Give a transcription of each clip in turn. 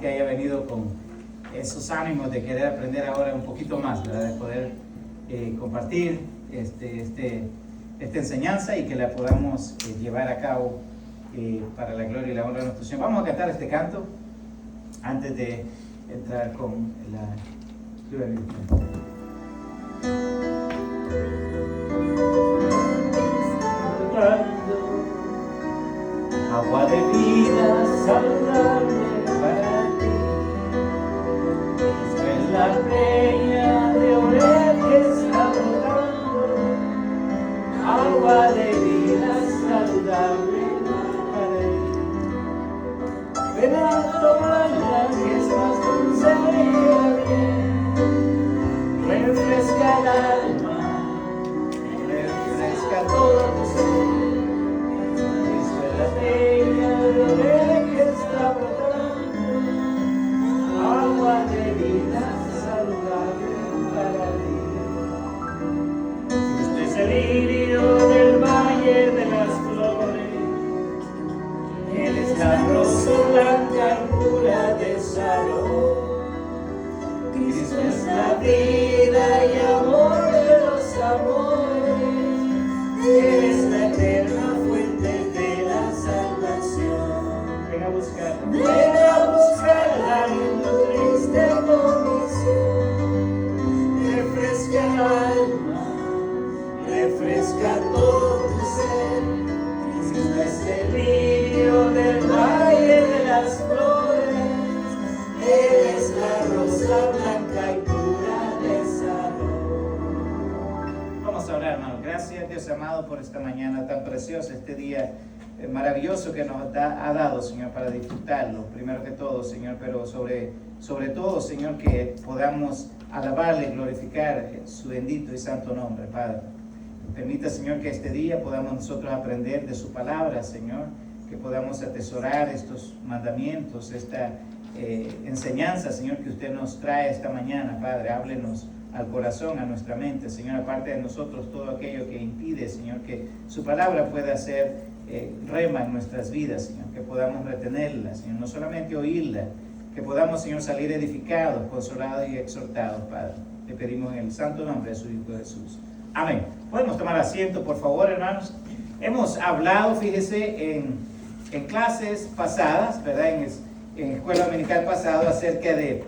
Que haya venido con esos ánimos de querer aprender ahora un poquito más, ¿verdad? De poder compartir esta enseñanza y que la podamos llevar a cabo para la gloria y la honra de nuestro Señor. Vamos a cantar este canto antes de entrar con la lectura bíblica. Agua de vida saludable para ti, es la peña de Oreb que está brotando. Agua de vida saludable para ti, ven a tomarla que es más dulce y bien, refresca el alma, refresca todo tu ser. La peña de Oreb que está brotando, agua de vida saludable para ti. Este es el lirio del valle de las flores, él es la rosa blanca y pura de Sarón. Cristo es la vida y amor de los amores, él es la eterna fuente de la salvación. Ven a buscarla en tu triste condición. Refresca el alma, refresca todo tu ser. Cristo es el lirio del valle de las flores, él es la rosa blanca y pura de Sarón. Vamos a orar, hermano. Gracias, Dios amado, por esta mañana tan preciosa, este día maravilloso que nos ha dado, Señor, para disfrutarlo, primero que todo, Señor, pero sobre todo, Señor, que podamos alabarle y glorificar su bendito y santo nombre, Padre. Permita, Señor, que este día podamos nosotros aprender de su palabra, Señor, que podamos atesorar estos mandamientos, esta enseñanza, Señor, que usted nos trae esta mañana, Padre. Háblenos al corazón, a nuestra mente, Señor, aparte de nosotros todo aquello que impide, Señor, que su palabra pueda ser rema en nuestras vidas, Señor, que podamos retenerla, Señor, no solamente oírla, que podamos, Señor, salir edificados, consolados y exhortados, Padre. Te pedimos en el santo nombre de su Hijo Jesús. Amén. Podemos tomar asiento, por favor, hermanos. Hemos hablado, fíjese, en clases pasadas, ¿verdad? En escuela dominical pasado, acerca de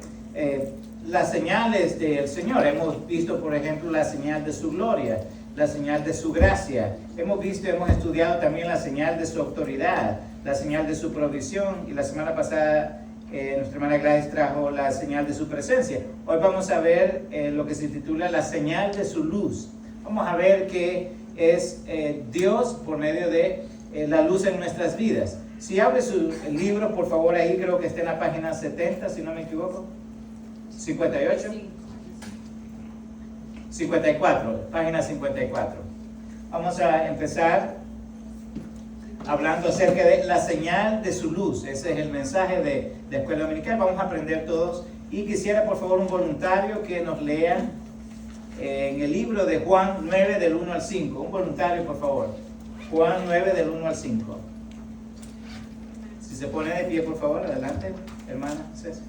las señales del Señor. Hemos visto, por ejemplo, la señal de su gloria, la señal de su gracia. Hemos estudiado también la señal de su autoridad, la señal de su provisión, y la semana pasada nuestra hermana Gladys trajo la señal de su presencia. Hoy vamos a ver lo que se titula la señal de su luz. Vamos a ver qué es Dios por medio de la luz en nuestras vidas. Si abre su libro, por favor, ahí creo que está en la página 70, si no me equivoco. 58. 54, página 54. Vamos a empezar hablando acerca de la señal de su luz. Ese es el mensaje de Escuela Dominical. Vamos a aprender todos. Y quisiera, por favor, un voluntario que nos lea en el libro de Juan 9, del 1 al 5. Un voluntario, por favor. Juan 9, del 1 al 5. Si se pone de pie, por favor, adelante, hermana César.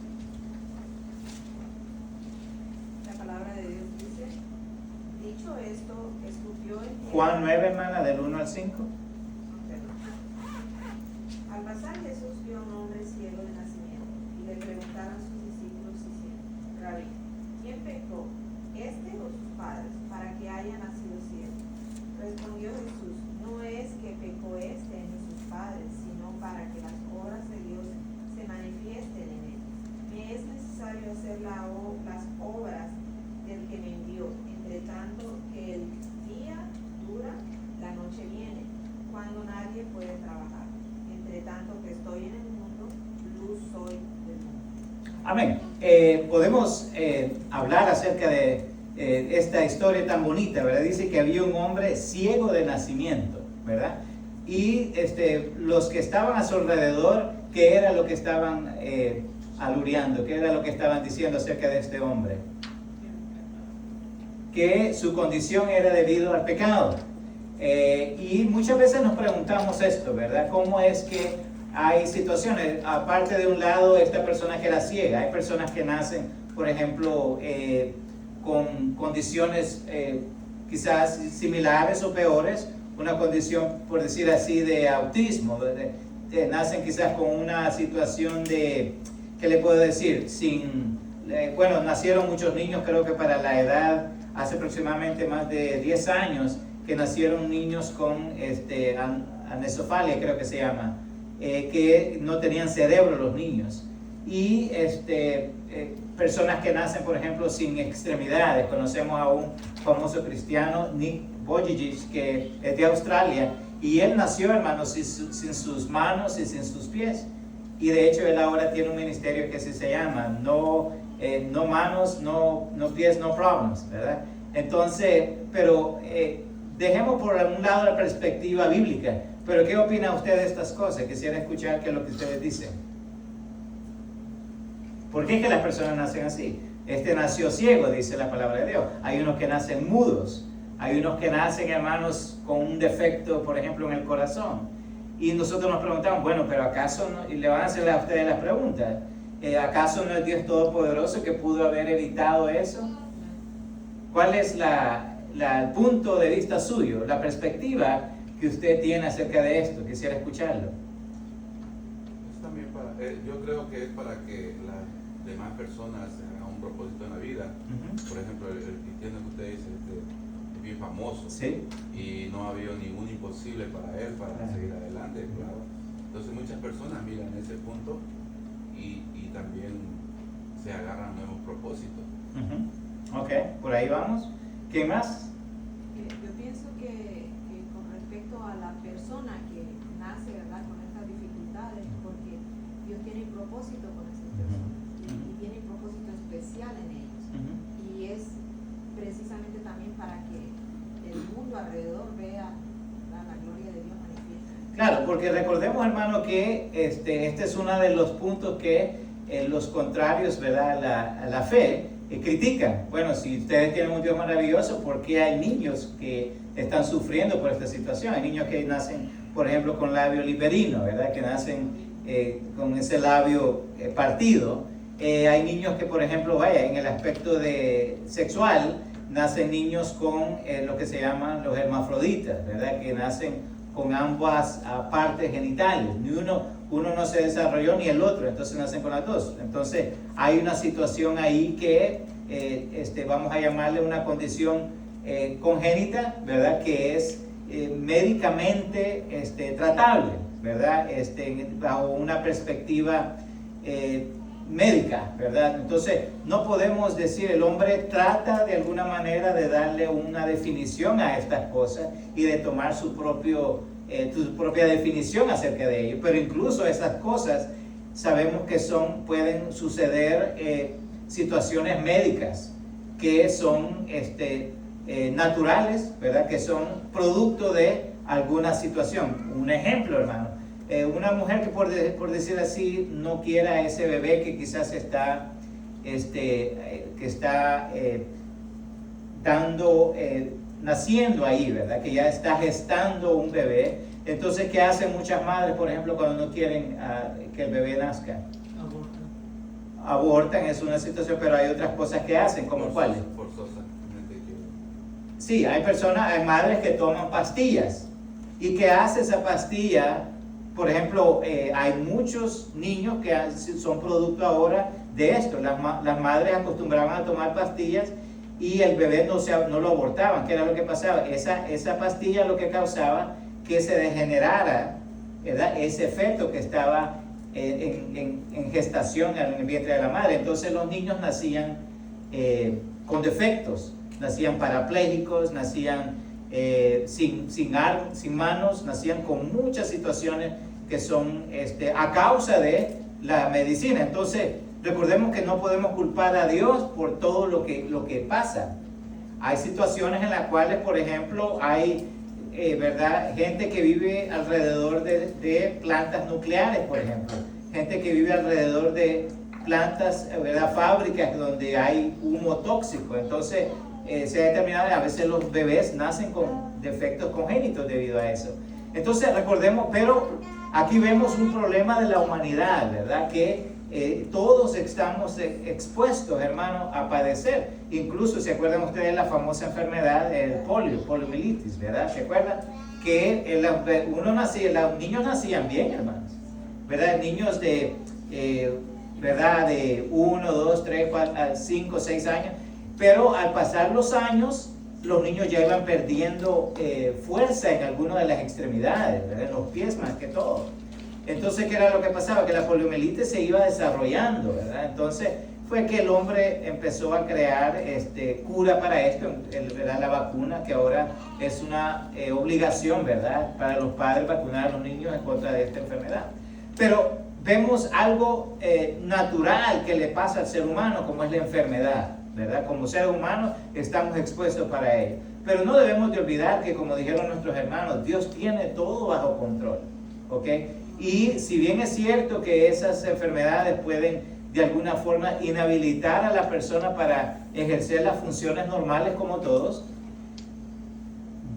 Esto, escupió en tierra. Juan 9, hermana, del 1 al 5. Al pasar Jesús vio a un hombre ciego de nacimiento y le preguntaron sus discípulos diciendo: Rabí, ¿quién pecó, este o sus padres, para que haya nacido ciego? Respondió Jesús: no es que pecó este ni sus padres, sino para que las obras de Dios se manifiesten en él. Me es necesario hacer las obras del que me envió. Entre tanto que el día dura, la noche viene, cuando nadie puede trabajar. Entre tanto que estoy en el mundo, luz soy del mundo. Amén. Podemos hablar acerca de esta historia tan bonita, ¿verdad? Dice que había un hombre ciego de nacimiento, ¿verdad? Y los que estaban a su alrededor, ¿qué era lo que estaban aluriando? ¿Qué era lo que estaban diciendo acerca de este hombre? Que su condición era debido al pecado. Y muchas veces nos preguntamos esto, ¿verdad? ¿Cómo es que hay situaciones, aparte de un lado, esta persona que era ciega, hay personas que nacen, por ejemplo, con condiciones quizás similares o peores, una condición, por decir así, de autismo, nacen quizás con una situación de, ¿qué le puedo decir? Bueno, nacieron muchos niños, creo que para la edad, hace aproximadamente más de 10 años, que nacieron niños con anesofalia, creo que se llama, que no tenían cerebro los niños. Y personas que nacen, por ejemplo, sin extremidades. Conocemos a un famoso cristiano, Nick Vujicic, que es de Australia, y él nació, hermanos, sin sus manos y sin sus pies. Y de hecho él ahora tiene un ministerio que se llama no manos, no pies, no problems, ¿verdad? Entonces, pero dejemos por un lado la perspectiva bíblica. Pero ¿qué opina usted de estas cosas? Quisiera escuchar qué es lo que ustedes dicen. ¿Por qué es que las personas nacen así? Nació ciego, dice la palabra de Dios. Hay unos que nacen mudos. Hay unos que nacen, hermanos, con un defecto, por ejemplo, en el corazón. Y nosotros nos preguntamos, bueno, pero ¿acaso no? Y le van a hacer a ustedes las preguntas. ¿Acaso no es Dios Todopoderoso que pudo haber evitado eso? ¿Cuál es el punto de vista suyo, la perspectiva que usted tiene acerca de esto? Quisiera escucharlo. Es también yo creo que es para que las demás personas hagan un propósito en la vida. Por ejemplo, el cristiano que usted dice es bien famoso, ¿sí? Y no ha habido ningún imposible para él, para seguir adelante, claro. Entonces muchas personas miran ese punto y también se agarran nuevos propósitos. Ok, por ahí vamos. ¿Qué más? Yo pienso que con respecto a la persona que nace, ¿verdad?, con estas dificultades, porque Dios tiene un propósito con esas personas y tiene un propósito especial en ellos. Y es precisamente también para que el mundo alrededor vea la gloria de Dios manifiesta. Claro, porque recordemos, hermano, que este es uno de los puntos que los contrarios, ¿verdad?, a la fe critican. Bueno, si ustedes tienen un Dios maravilloso, ¿por qué hay niños que están sufriendo por esta situación? Hay niños que nacen, por ejemplo, con labio liperino, ¿verdad?, que nacen con ese labio partido. Hay niños que, por ejemplo, en el aspecto sexual, nacen niños con lo que se llaman los hermafroditas, ¿verdad?, que nacen con ambas partes genitales. Ni uno no se desarrolló ni el otro, entonces nacen con las dos. Entonces hay una situación ahí que vamos a llamarle una condición congénita, ¿verdad?, que es médicamente tratable, ¿verdad?, bajo una perspectiva médica, ¿verdad? Entonces no podemos decir, el hombre trata de alguna manera de darle una definición a estas cosas y de tomar su propia definición acerca de ello, pero incluso esas cosas sabemos que pueden suceder situaciones médicas que son naturales, ¿verdad?, que son producto de alguna situación. Un ejemplo, hermano, una mujer que por decir así no quiera ese bebé que quizás está naciendo ahí, ¿verdad?, que ya está gestando un bebé. Entonces, ¿qué hacen muchas madres, por ejemplo, cuando no quieren que el bebé nazca? Abortan, es una situación, pero hay otras cosas que hacen, ¿como cuáles? Forzosamente. Sí, hay madres que toman pastillas. ¿Y qué hace esa pastilla? Por ejemplo, hay muchos niños que son producto ahora de esto. Las madres acostumbraban a tomar pastillas y el bebé no lo abortaban. ¿Qué era lo que pasaba? Esa pastilla lo que causaba que se degenerara, ¿verdad?, ese feto que estaba en gestación en el vientre de la madre. Entonces los niños nacían con defectos, nacían parapléjicos, nacían sin manos, nacían con muchas situaciones que son a causa de la medicina. Entonces recordemos que no podemos culpar a Dios por todo lo que pasa. Hay situaciones en las cuales, por ejemplo, hay ¿verdad?, gente que vive alrededor de plantas nucleares, por ejemplo, gente que vive alrededor de plantas, ¿verdad?, fábricas donde hay humo tóxico. Entonces se ha determinado, a veces los bebés nacen con defectos congénitos debido a eso. Entonces recordemos, pero aquí vemos un problema de la humanidad, ¿verdad? Que todos estamos expuestos, hermano, a padecer. Incluso, ¿se acuerdan ustedes de la famosa enfermedad, el poliomielitis, ¿verdad? ¿Se acuerdan? Que los niños nacían bien, hermanos, ¿verdad? Niños de, ¿verdad? De 1, 2, 3, 4, 5, 6 años. Pero al pasar los años, los niños ya iban perdiendo fuerza en algunas de las extremidades, ¿verdad? En los pies más que todo. Entonces, ¿qué era lo que pasaba? Que la poliomielitis se iba desarrollando, ¿verdad? Entonces, fue que el hombre empezó a crear cura para esto, ¿verdad? La vacuna, que ahora es una obligación, ¿verdad? Para los padres vacunar a los niños en contra de esta enfermedad. Pero vemos algo natural que le pasa al ser humano, como es la enfermedad, ¿verdad? Como seres humanos estamos expuestos para ello. Pero no debemos de olvidar que, como dijeron nuestros hermanos, Dios tiene todo bajo control, ¿ok? Y si bien es cierto que esas enfermedades pueden de alguna forma inhabilitar a la persona para ejercer las funciones normales como todos,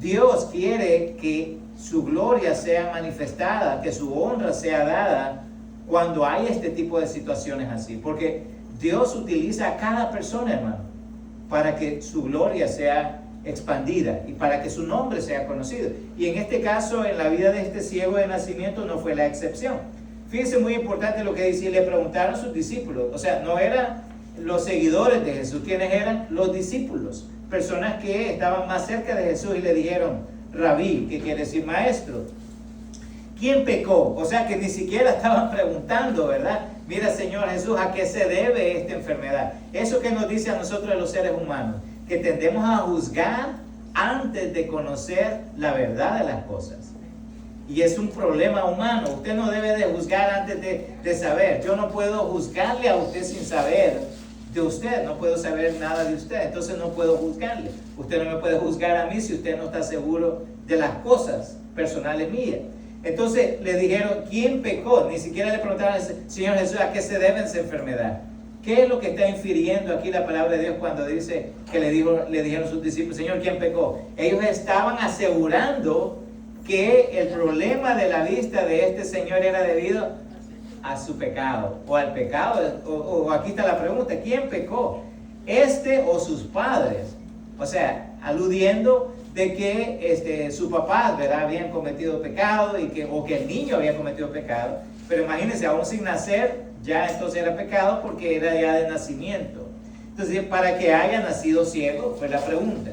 Dios quiere que su gloria sea manifestada, que su honra sea dada cuando hay este tipo de situaciones así. Porque Dios utiliza a cada persona, hermano, para que su gloria sea expandida y para que su nombre sea conocido. Y en este caso, en la vida de este ciego de nacimiento no fue la excepción. Fíjense, muy importante lo que dice, le preguntaron a sus discípulos, o sea, no eran los seguidores de Jesús, quienes eran los discípulos, personas que estaban más cerca de Jesús, y le dijeron, Rabí, que quiere decir maestro, ¿quién pecó? O sea, que ni siquiera estaban preguntando, ¿verdad? Mira, Señor Jesús, ¿a qué se debe esta enfermedad? Eso que nos dice a nosotros los seres humanos, que tendemos a juzgar antes de conocer la verdad de las cosas. Y es un problema humano. Usted no debe de juzgar antes de saber. Yo no puedo juzgarle a usted sin saber de usted. No puedo saber nada de usted. Entonces no puedo juzgarle. Usted no me puede juzgar a mí si usted no está seguro de las cosas personales mías. Entonces le dijeron, ¿quién pecó? Ni siquiera le preguntaron al Señor Jesús, ¿a qué se debe esa enfermedad? ¿Qué es lo que está infiriendo aquí la palabra de Dios cuando dice que le dijeron sus discípulos, Señor, ¿quién pecó? Ellos estaban asegurando que el problema de la vista de este señor era debido a su pecado, o al pecado, o aquí está la pregunta, ¿quién pecó? ¿Este o sus padres? O sea, aludiendo de que sus papás, ¿verdad?, habían cometido pecado, o que el niño había cometido pecado. Pero imagínense, aún sin nacer, ya entonces era pecado porque era ya de nacimiento. Entonces, para que haya nacido ciego, fue la pregunta.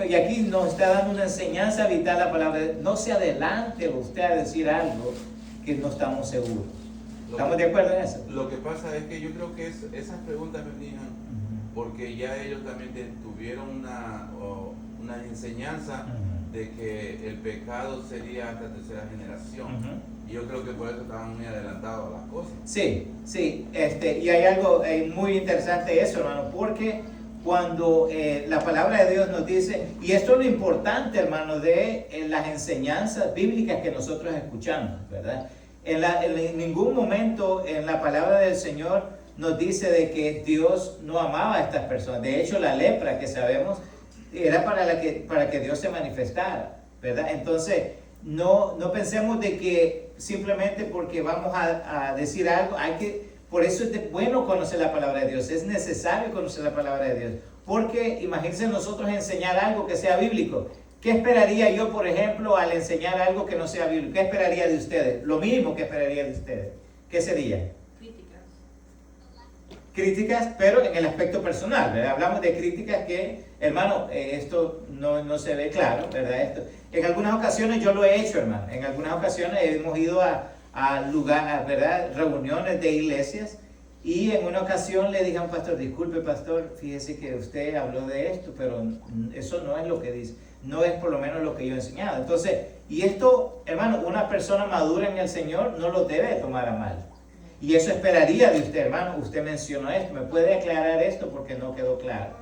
Y aquí nos está dando una enseñanza vital la palabra. No se adelante usted a decir algo que no estamos seguros. ¿Estamos de acuerdo en eso? Lo que pasa es que yo creo que esas preguntas venían porque ya ellos también tuvieron una enseñanza de que el pecado sería hasta tercera generación. Y yo creo que por eso estaban muy adelantados a las cosas. Sí, y hay algo muy interesante eso, hermano, porque cuando la palabra de Dios nos dice, y esto es lo importante, hermano, de las enseñanzas bíblicas que nosotros escuchamos, ¿verdad? En ningún momento en la palabra del Señor nos dice de que Dios no amaba a estas personas. De hecho, la lepra que sabemos era para que Dios se manifestara, ¿verdad? Entonces, no pensemos de que simplemente porque vamos a decir algo, por eso es bueno conocer la palabra de Dios, es necesario conocer la palabra de Dios, porque imagínense nosotros enseñar algo que sea bíblico. ¿Qué esperaría yo, por ejemplo, al enseñar algo que no sea bíblico? ¿Qué esperaría de ustedes? Lo mismo que esperaría de ustedes. ¿Qué sería? Críticas, pero en el aspecto personal, ¿verdad? Hablamos de críticas que, hermano, esto no se ve claro, ¿verdad? En algunas ocasiones yo lo he hecho, hermano. En algunas ocasiones hemos ido a lugares, ¿verdad?, reuniones de iglesias, y en una ocasión le dije a un pastor, disculpe pastor, fíjese que usted habló de esto, pero eso no es lo que dice, no es por lo menos lo que yo he enseñado. Entonces, y esto, hermano, una persona madura en el Señor no lo debe tomar a mal. Y eso esperaría de usted, hermano. Usted mencionó esto, ¿me puede aclarar esto porque no quedó claro?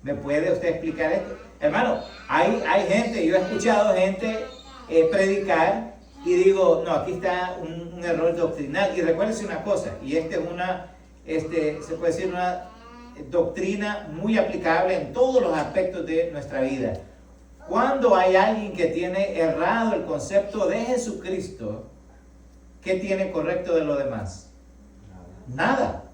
¿Me puede usted explicar esto? Hermano, hay gente, yo he escuchado gente predicar y digo, no, aquí está un error doctrinal. Y recuérdense una cosa, y esta es se puede decir una doctrina muy aplicable en todos los aspectos de nuestra vida. Cuando hay alguien que tiene errado el concepto de Jesucristo, ¿qué tiene correcto de lo demás? Nada.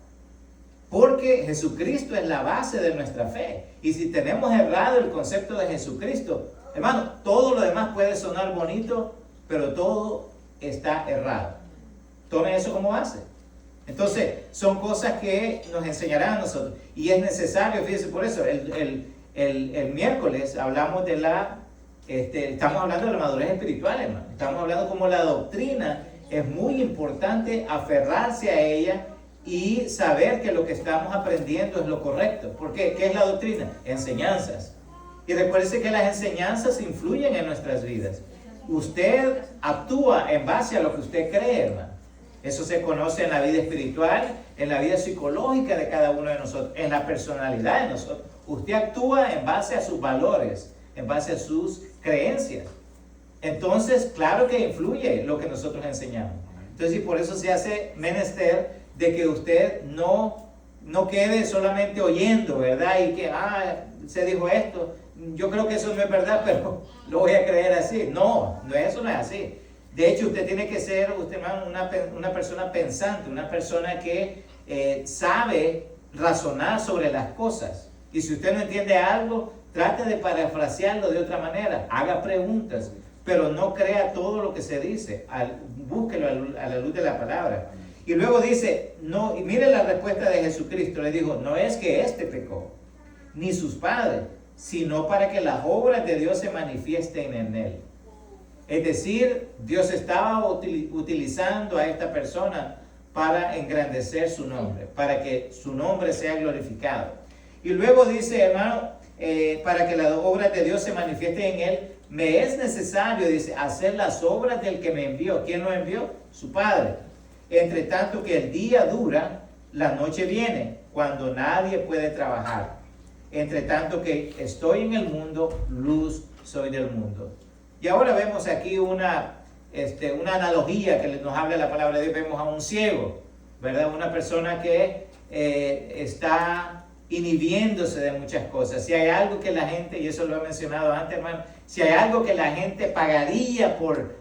Porque Jesucristo es la base de nuestra fe. Y si tenemos errado el concepto de Jesucristo, hermano, todo lo demás puede sonar bonito, pero todo está errado. Tomen eso como base. Entonces, son cosas que nos enseñarán a nosotros. Y es necesario, fíjense por eso, el miércoles hablamos de estamos hablando de la madurez espiritual, hermano. Estamos hablando como la doctrina es muy importante aferrarse a ella y saber que lo que estamos aprendiendo es lo correcto. ¿Por qué? ¿Qué es la doctrina? Enseñanzas. Y recuerde que las enseñanzas influyen en nuestras vidas. Usted actúa en base a lo que usted cree, hermano. Eso se conoce en la vida espiritual, en la vida psicológica de cada uno de nosotros, en la personalidad de nosotros. Usted actúa en base a sus valores, en base a sus creencias. Entonces, claro que influye lo que nosotros enseñamos. Entonces, y por eso se hace menester de que usted no quede solamente oyendo, ¿verdad? Y que, se dijo esto. Yo creo que eso no es verdad, pero lo voy a creer así. No, eso no es así. De hecho, usted tiene que ser, hermano, una persona pensante, una persona que sabe razonar sobre las cosas. Y si usted no entiende algo, trate de parafrasearlo de otra manera. Haga preguntas, pero no crea todo lo que se dice. Búsquelo a la luz de la palabra. Y luego dice, no, y mire la respuesta de Jesucristo. Le dijo, no es que éste pecó, ni sus padres, sino para que las obras de Dios se manifiesten en él. Es decir, Dios estaba utilizando a esta persona para engrandecer su nombre, para que su nombre sea glorificado. Y luego dice, hermano, para que las obras de Dios se manifiesten en él, me es necesario, dice, hacer las obras del que me envió. ¿Quién lo envió? Su Padre. Entre tanto que el día dura, la noche viene, cuando nadie puede trabajar. Entre tanto que estoy en el mundo, luz soy del mundo. Y ahora vemos aquí una analogía que nos habla la palabra de Dios. Vemos a un ciego, ¿verdad? Una persona que está inhibiéndose de muchas cosas. Si hay algo que la gente, y eso lo he mencionado antes, hermano, si hay algo que la gente pagaría por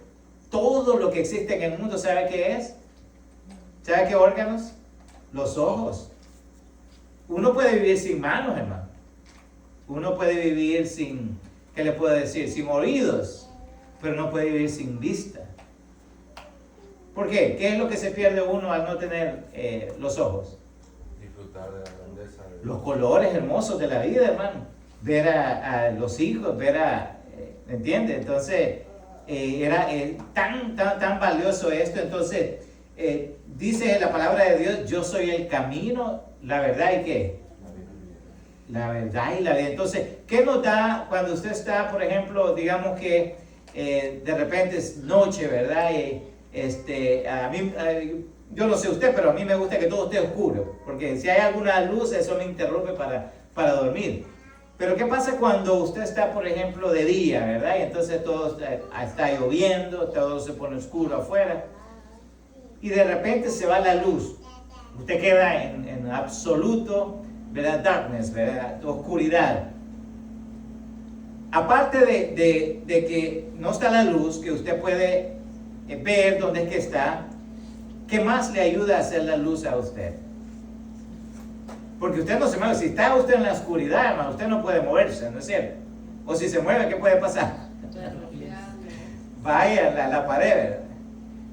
todo lo que existe en el mundo, ¿sabe qué es? ¿Sabe qué órganos? Los ojos. Uno puede vivir sin manos, hermano. Uno puede vivir sin, ¿qué le puedo decir? Sin oídos, pero no puede vivir sin vista. ¿Por qué? ¿Qué es lo que se pierde uno al no tener los ojos? Disfrutar de la grandeza de Dios. Los colores hermosos de la vida, hermano. Ver a los hijos, ¿me entiende? Entonces, era tan valioso esto. Entonces, dice la palabra de Dios, yo soy el camino, la verdad y ¿qué? La verdad y la vida. Entonces, ¿qué nos da cuando usted está, por ejemplo, digamos que de repente es noche, ¿verdad? A mí, yo no sé usted, pero a mí me gusta que todo esté oscuro, porque si hay alguna luz, eso me interrumpe para dormir. Pero ¿qué pasa cuando usted está, por ejemplo, de día, ¿verdad? Y entonces todo está lloviendo, todo se pone oscuro afuera, y de repente se va la luz. Usted queda en absoluto, ¿verdad? Darkness, ¿verdad? Oscuridad. Aparte de que no está la luz, que usted puede ver dónde es que está, ¿qué más le ayuda a hacer la luz a usted? Porque usted no se mueve. Si está usted en la oscuridad, hermano, usted no puede moverse, ¿no es cierto? O si se mueve, ¿qué puede pasar? Vaya la pared, ¿verdad?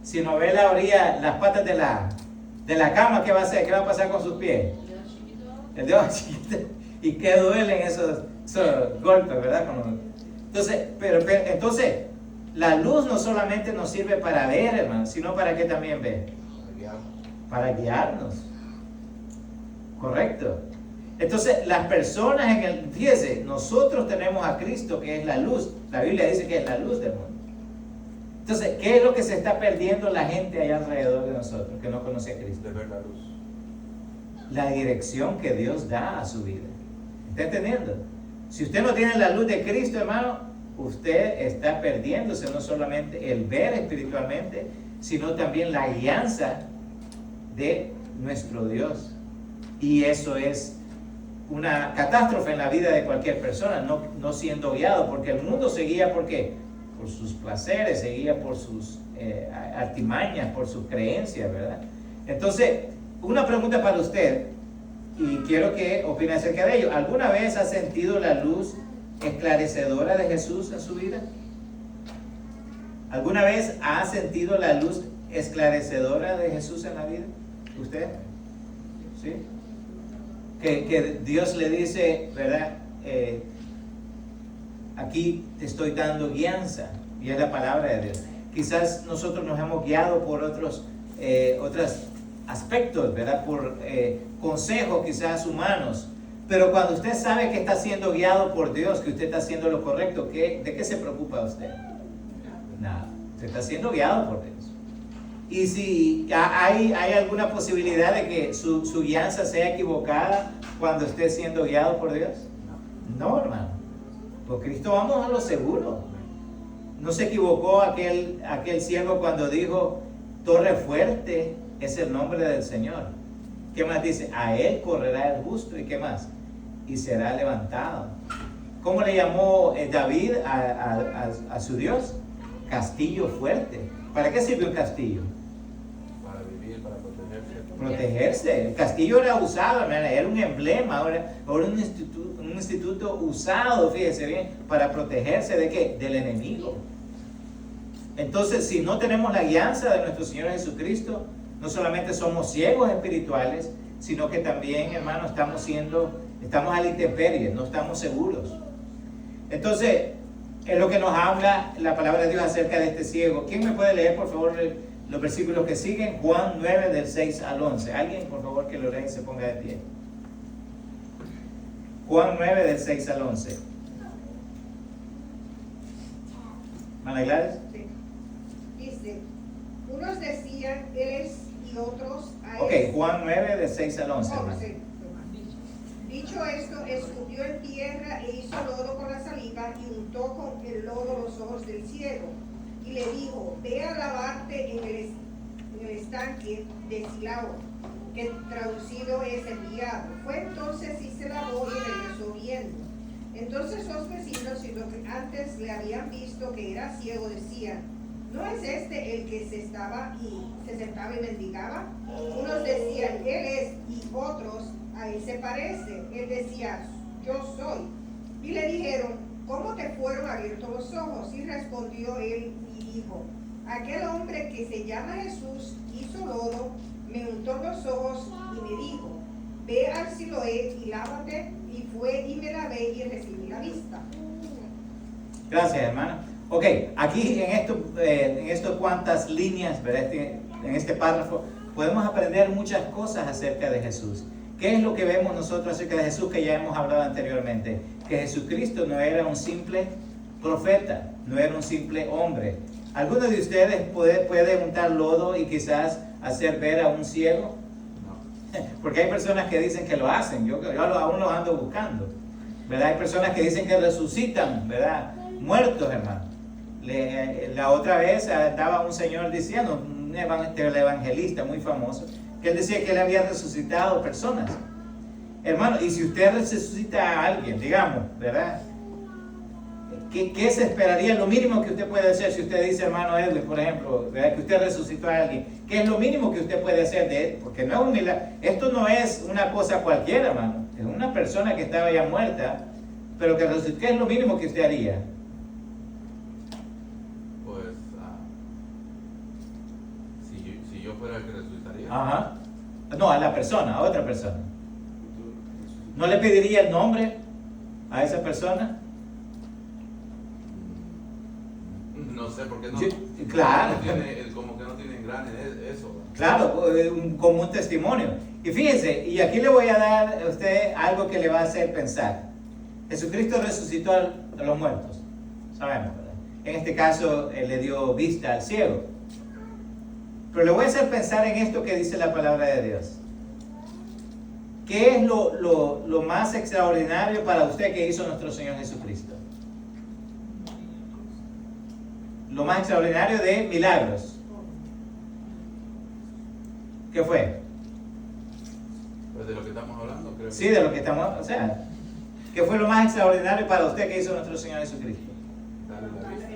Si no ve la orilla, las patas de la cama, ¿qué va a hacer? ¿Qué va a pasar con sus pies? El dedo chiquito. Y qué duelen esos golpes, ¿verdad? Entonces, la luz no solamente nos sirve para ver, hermano, sino para qué también ver. Para guiarnos. Correcto. Entonces, las personas fíjese, nosotros tenemos a Cristo que es la luz. La Biblia dice que es la luz del mundo. Entonces, ¿qué es lo que se está perdiendo la gente allá alrededor de nosotros que no conoce a Cristo? De ver la luz. La dirección que Dios da a su vida. ¿Está entendiendo? Si usted no tiene la luz de Cristo, hermano, usted está perdiéndose no solamente el ver espiritualmente, sino también la guianza de nuestro Dios. Y eso es una catástrofe en la vida de cualquier persona, no siendo guiado, porque el mundo se guía ¿por qué? Por sus placeres, se guía por sus artimañas, por sus creencias, ¿verdad? Entonces, una pregunta para usted, y quiero que opine acerca de ello. ¿Alguna vez ha sentido la luz esclarecedora de Jesús en su vida? ¿Alguna vez ha sentido la luz esclarecedora de Jesús en la vida? ¿Usted? ¿Sí? Que Dios le dice, ¿verdad? Aquí te estoy dando guianza, y es la palabra de Dios. Quizás nosotros nos hemos guiado por otros aspectos, ¿verdad? Por consejos quizás humanos. Pero cuando usted sabe que está siendo guiado por Dios, que usted está haciendo lo correcto, ¿de qué se preocupa usted? Nada. Usted está siendo guiado por Dios. Y si hay alguna posibilidad de que su guianza sea equivocada cuando esté siendo guiado por Dios, no, hermano. Por Cristo vamos a lo seguro. No se equivocó aquel siervo cuando dijo, torre fuerte es el nombre del Señor. ¿Qué más dice? A él correrá el justo. ¿Y qué más? Y será levantado. ¿Cómo le llamó David a su Dios? Castillo fuerte. ¿Para qué sirve un castillo? Para vivir, para protegerse. Protegerse. El castillo era usado, era un emblema, ahora un instituto usado, fíjese bien, para protegerse ¿de qué? Del enemigo. Entonces, si no tenemos la guianza de nuestro Señor Jesucristo, no solamente somos ciegos espirituales, sino que también, hermano, estamos a la intemperie, no estamos seguros. Entonces, es lo que nos habla la palabra de Dios acerca de este ciego. ¿Quién me puede leer, por favor, los versículos que siguen? Juan 9, del 6 al 11. Alguien, por favor, que lo lea y se ponga de pie. Juan 9, del 6 al 11. ¿Mana Gladys? Sí. Dice, unos decían, él es, y otros a Ok, él. Juan 9, del 6 al 11. hermano. Sí. Dicho esto, escupió en tierra e hizo lodo con la saliva y untó con el lodo los ojos del ciego. Y le dijo, ve a lavarte en el estanque de Siloam, que traducido es enviado. Fue entonces y se lavó y regresó viendo. Entonces los vecinos y los que antes le habían visto que era ciego decían, ¿no es este el que se sentaba y mendigaba? Unos decían, él es, y otros, a él se parece. Él decía, yo soy. Y le dijeron, ¿cómo te fueron abiertos los ojos? Y respondió él y dijo, aquel hombre que se llama Jesús hizo lodo, me untó los ojos y me dijo, ve al Siloé y lávate. Y fue y me lavé y recibí la vista. Gracias, hermana. Ok, aquí en esto cuantas líneas, ¿verdad? En este párrafo, podemos aprender muchas cosas acerca de Jesús. ¿Qué es lo que vemos nosotros acerca de Jesús que ya hemos hablado anteriormente? Que Jesucristo no era un simple profeta, no era un simple hombre. ¿Alguno de ustedes puede untar lodo y quizás hacer ver a un ciego? No. Porque hay personas que dicen que lo hacen, yo aún los ando buscando, ¿verdad? Hay personas que dicen que resucitan, ¿verdad? Muertos, hermano. La otra vez estaba un señor diciendo, un evangelista muy famoso, que él decía que él había resucitado personas. Hermano, y si usted resucita a alguien, digamos, ¿verdad? ¿Qué se esperaría? Lo mínimo que usted puede hacer, si usted dice, hermano Edwin, por ejemplo, ¿verdad? Que usted resucitó a alguien, ¿qué es lo mínimo que usted puede hacer de él? Porque no es un milagro. Esto no es una cosa cualquiera, hermano. Es una persona que estaba ya muerta, pero que resucitó. ¿Qué es lo mínimo que usted haría? Pues, si yo fuera el que resucitaría. Ajá. No, a la persona, a otra persona. ¿No le pediría el nombre a esa persona? No sé por qué no. Sí, claro. Como que no tienen gran eso. Claro, como un testimonio. Y fíjense, y aquí le voy a dar a usted algo que le va a hacer pensar. Jesucristo resucitó a los muertos, sabemos, ¿verdad? En este caso, Él le dio vista al ciego. Pero le voy a hacer pensar en esto que dice la palabra de Dios. ¿Qué es lo más extraordinario para usted que hizo nuestro Señor Jesucristo? Lo más extraordinario de milagros. ¿Qué fue? Pues de lo que estamos hablando, creo. Sí, de lo que estamos, o sea, ¿qué fue lo más extraordinario para usted que hizo nuestro Señor Jesucristo? Dale la vista.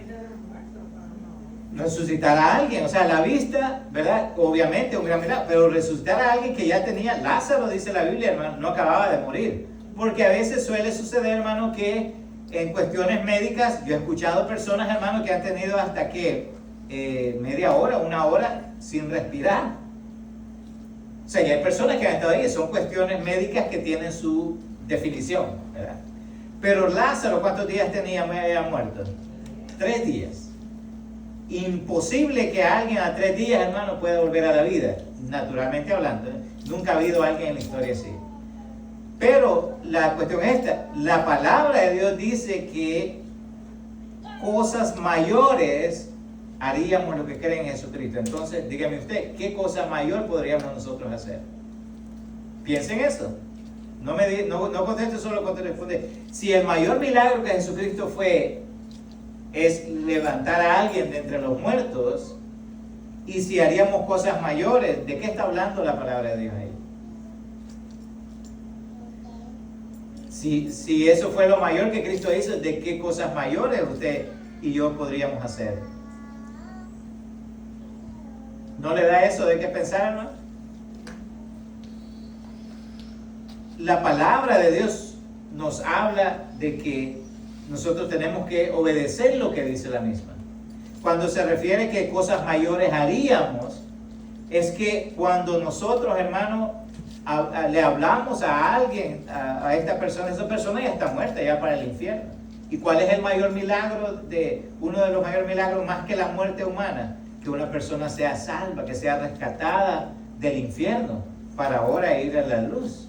Resucitar a alguien, o sea, la vista, ¿verdad? Obviamente un gran milagro, pero resucitar a alguien que ya tenía, Lázaro, dice la Biblia, hermano, no acababa de morir. Porque a veces suele suceder, hermano, que en cuestiones médicas, yo he escuchado personas, hermano, que han tenido hasta que media hora, una hora sin respirar. O sea, ya hay personas que han estado ahí, son cuestiones médicas que tienen su definición, ¿verdad? Pero Lázaro, ¿cuántos días tenía muerto? 3 días. Imposible que alguien a 3 días, hermano, pueda volver a la vida, naturalmente hablando, ¿eh? Nunca ha habido alguien en la historia así. Pero la cuestión es esta, la palabra de Dios dice que cosas mayores haríamos los que creen en Jesucristo. Entonces, dígame usted, ¿qué cosa mayor podríamos nosotros hacer? Piensen eso. No conteste solo cuando responde. Si el mayor milagro que Jesucristo es levantar a alguien de entre los muertos, y si haríamos cosas mayores, ¿de qué está hablando la palabra de Dios ahí? Si eso fue lo mayor que Cristo hizo, ¿de qué cosas mayores usted y yo podríamos hacer? ¿No le da eso de qué pensar, hermano? La palabra de Dios nos habla de que nosotros tenemos que obedecer lo que dice la misma. Cuando se refiere que cosas mayores haríamos, es que cuando nosotros, hermano, le hablamos a alguien, a esta persona, esa persona ya está muerta, ya para el infierno. ¿Y cuál es el mayor milagro, uno de los mayores milagros más que la muerte humana? Que una persona sea salva, que sea rescatada del infierno para ahora ir a la luz.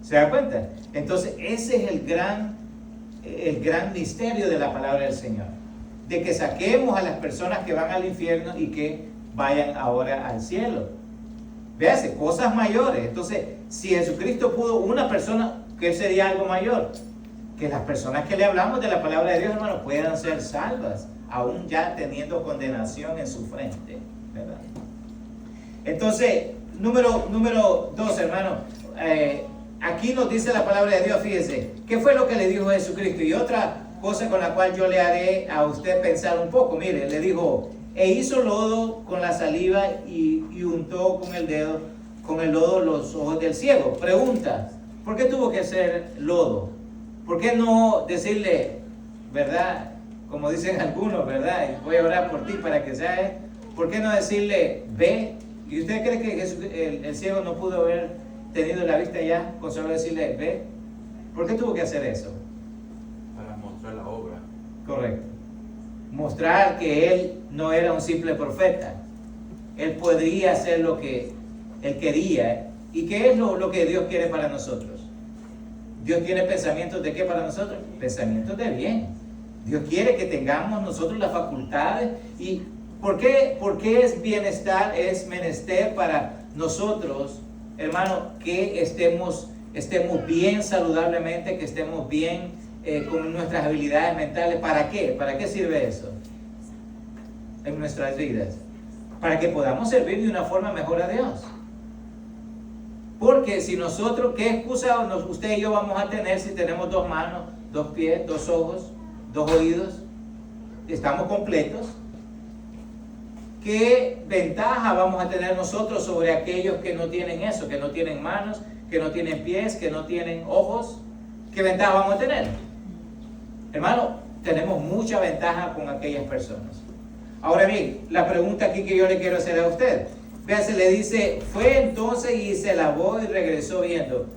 ¿Se da cuenta? Entonces ese es el gran misterio de la palabra del Señor, de que saquemos a las personas que van al infierno y que vayan ahora al cielo. Véase, cosas mayores. Entonces, si Jesucristo pudo, una persona, ¿qué sería algo mayor? Que las personas que le hablamos de la palabra de Dios, hermano, puedan ser salvas, aún ya teniendo condenación en su frente, ¿verdad? Entonces, número 2, hermano, aquí nos dice la palabra de Dios, fíjese, ¿qué fue lo que le dijo Jesucristo? Y otra cosa con la cual yo le haré a usted pensar un poco, mire, le dijo, e hizo lodo con la saliva y untó con el lodo los ojos del ciego. Pregunta, ¿por qué tuvo que hacer lodo? ¿Por qué no decirle, verdad, como dicen algunos, verdad, y voy a orar por ti para que sea, ¿por qué no decirle, ve? ¿Y usted cree que el ciego no pudo haber tenido la vista ya con solo decirle, ve? ¿Por qué tuvo que hacer eso? Para mostrar la obra. Correcto. Mostrar que él no era un simple profeta. Él podría hacer lo que él quería. ¿Y qué es lo que Dios quiere para nosotros? Dios tiene pensamientos de qué para nosotros? Pensamientos de bien. Dios quiere que tengamos nosotros las facultades. ¿Y por qué es bienestar? Es menester para nosotros, hermano, que estemos bien saludablemente, que estemos bien con nuestras habilidades mentales. ¿Para qué? ¿Para qué sirve eso en nuestras vidas? Para que podamos servir de una forma mejor a Dios. Porque si nosotros, ¿qué excusa usted y yo vamos a tener si tenemos 2 manos, 2 pies, 2 ojos, 2 oídos? Estamos completos. ¿Qué ventaja vamos a tener nosotros sobre aquellos que no tienen eso, que no tienen manos, que no tienen pies, que no tienen ojos? ¿Qué ventaja vamos a tener? Hermano, tenemos mucha ventaja con aquellas personas. Ahora bien, la pregunta aquí que yo le quiero hacer a usted, véase, le dice, fue entonces y se lavó y regresó viendo.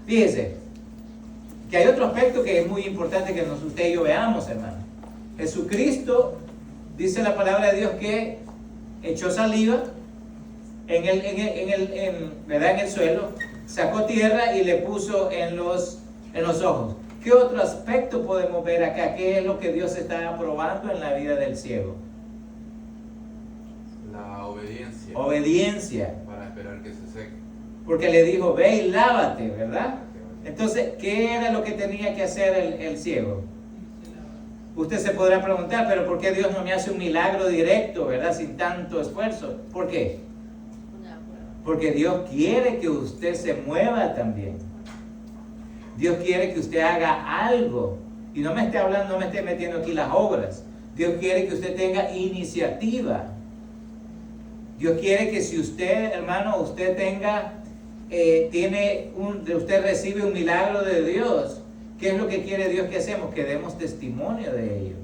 Fíjese, que hay otro aspecto que es muy importante que usted y yo veamos, hermano. Jesucristo, dice la palabra de Dios, que echó saliva en el suelo, sacó tierra y le puso en los ojos. ¿Qué otro aspecto podemos ver acá? ¿Qué es lo que Dios está probando en la vida del ciego? La obediencia. Obediencia. Para esperar que se seque. Porque le dijo, ve y lávate, ¿verdad? Entonces, ¿qué era lo que tenía que hacer el ciego? Usted se podrá preguntar, pero ¿por qué Dios no me hace un milagro directo, ¿verdad? Sin tanto esfuerzo. ¿Por qué? Porque Dios quiere que usted se mueva también. Dios quiere que usted haga algo. Y no me esté hablando, no me esté metiendo aquí las obras. Dios quiere que usted tenga iniciativa. Dios quiere que si usted, hermano, usted tenga, usted recibe un milagro de Dios. ¿Qué es lo que quiere Dios que hacemos? Que demos testimonio de ello.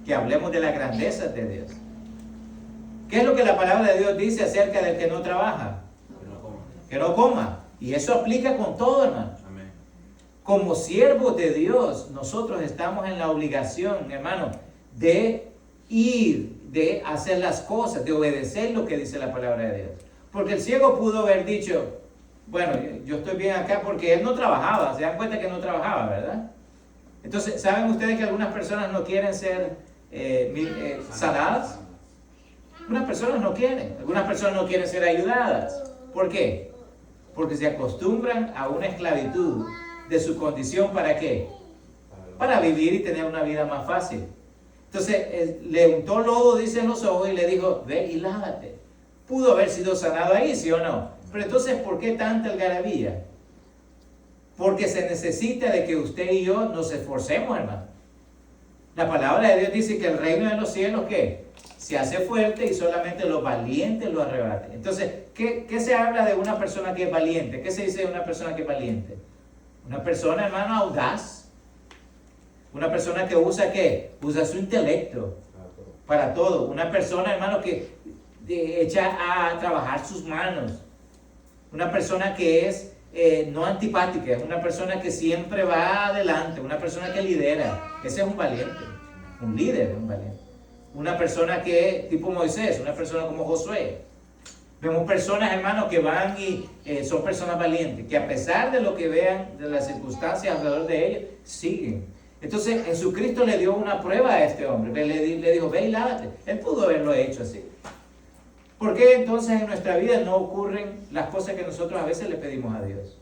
Que hablemos de las grandezas de Dios. ¿Qué es lo que la palabra de Dios dice acerca del que no trabaja? Que no coma. Y eso aplica con todo, hermano. Amén. Como siervos de Dios, nosotros estamos en la obligación, hermano, de ir, de hacer las cosas, de obedecer lo que dice la palabra de Dios. Porque el ciego pudo haber dicho, bueno, yo estoy bien acá porque él no trabajaba. Se dan cuenta que no trabajaba, ¿verdad? Entonces, ¿saben ustedes que algunas personas no quieren ser sanadas? Algunas personas no quieren. Algunas personas no quieren ser ayudadas. ¿Por qué? Porque se acostumbran a una esclavitud de su condición. ¿Para qué? Para vivir y tener una vida más fácil. Entonces, le untó lodo, dice, en los ojos y le dijo, ve y lávate. Pudo haber sido sanado ahí, ¿sí o no? Pero entonces, ¿por qué tanta algarabía? Porque se necesita de que usted y yo nos esforcemos, hermano. La palabra de Dios dice que el reino de los cielos, ¿qué? Se hace fuerte y solamente los valientes lo arrebatan. Entonces, ¿qué se habla de una persona que es valiente? ¿Qué se dice de una persona que es valiente? Una persona, hermano, audaz. Una persona que usa, ¿qué? Usa su intelecto para todo. Una persona, hermano, que echa a trabajar sus manos. Una persona que es no antipática, es una persona que siempre va adelante, una persona que lidera. Ese es un valiente, un líder es un valiente. Una persona que, tipo Moisés, una persona como Josué. Vemos personas, hermanos, que van y son personas valientes, que a pesar de lo que vean, de las circunstancias alrededor de ellos, siguen. Entonces, Jesucristo le dio una prueba a este hombre, le dijo, ve y lávate. Él pudo haberlo hecho así. ¿Por qué entonces en nuestra vida no ocurren las cosas que nosotros a veces le pedimos a Dios?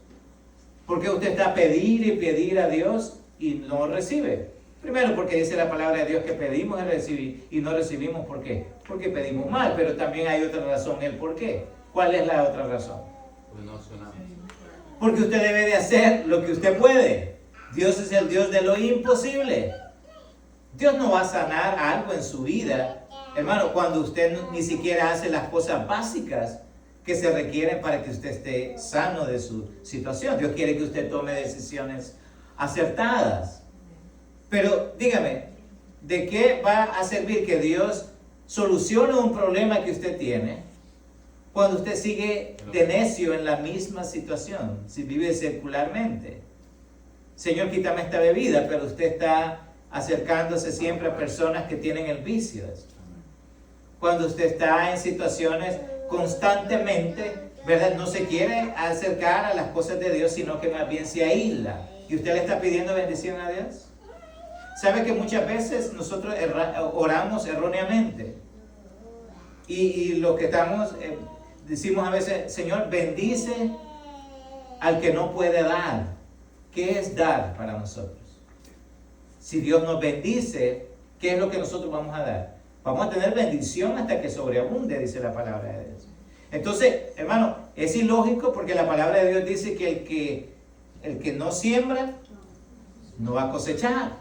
¿Por qué usted está a pedir y pedir a Dios y no recibe? Primero, porque dice la palabra de Dios que pedimos y recibir y no recibimos. ¿Por qué? Porque pedimos mal, pero también hay otra razón, el por qué. ¿Cuál es la otra razón? Pues no sonamos. Porque usted debe de hacer lo que usted puede. Dios es el Dios de lo imposible. Dios no va a sanar algo en su vida, hermano, cuando usted ni siquiera hace las cosas básicas que se requieren para que usted esté sano de su situación. Dios quiere que usted tome decisiones acertadas. Pero dígame, ¿de qué va a servir que Dios solucione un problema que usted tiene cuando usted sigue de necio en la misma situación, si vive circularmente? Señor, quítame esta bebida, pero usted está acercándose siempre a personas que tienen el vicio. Cuando usted está en situaciones constantemente, ¿verdad? No se quiere acercar a las cosas de Dios, sino que más bien se aísla. ¿Y usted le está pidiendo bendición a Dios? ¿Sabe que muchas veces nosotros oramos erróneamente? Y lo que decimos a veces, Señor, bendice al que no puede dar. ¿Qué es dar para nosotros? Si Dios nos bendice, ¿qué es lo que nosotros vamos a dar? Vamos a tener bendición hasta que sobreabunde, dice la palabra de Dios. Entonces, hermano, es ilógico porque la palabra de Dios dice que el que no siembra, no va a cosechar.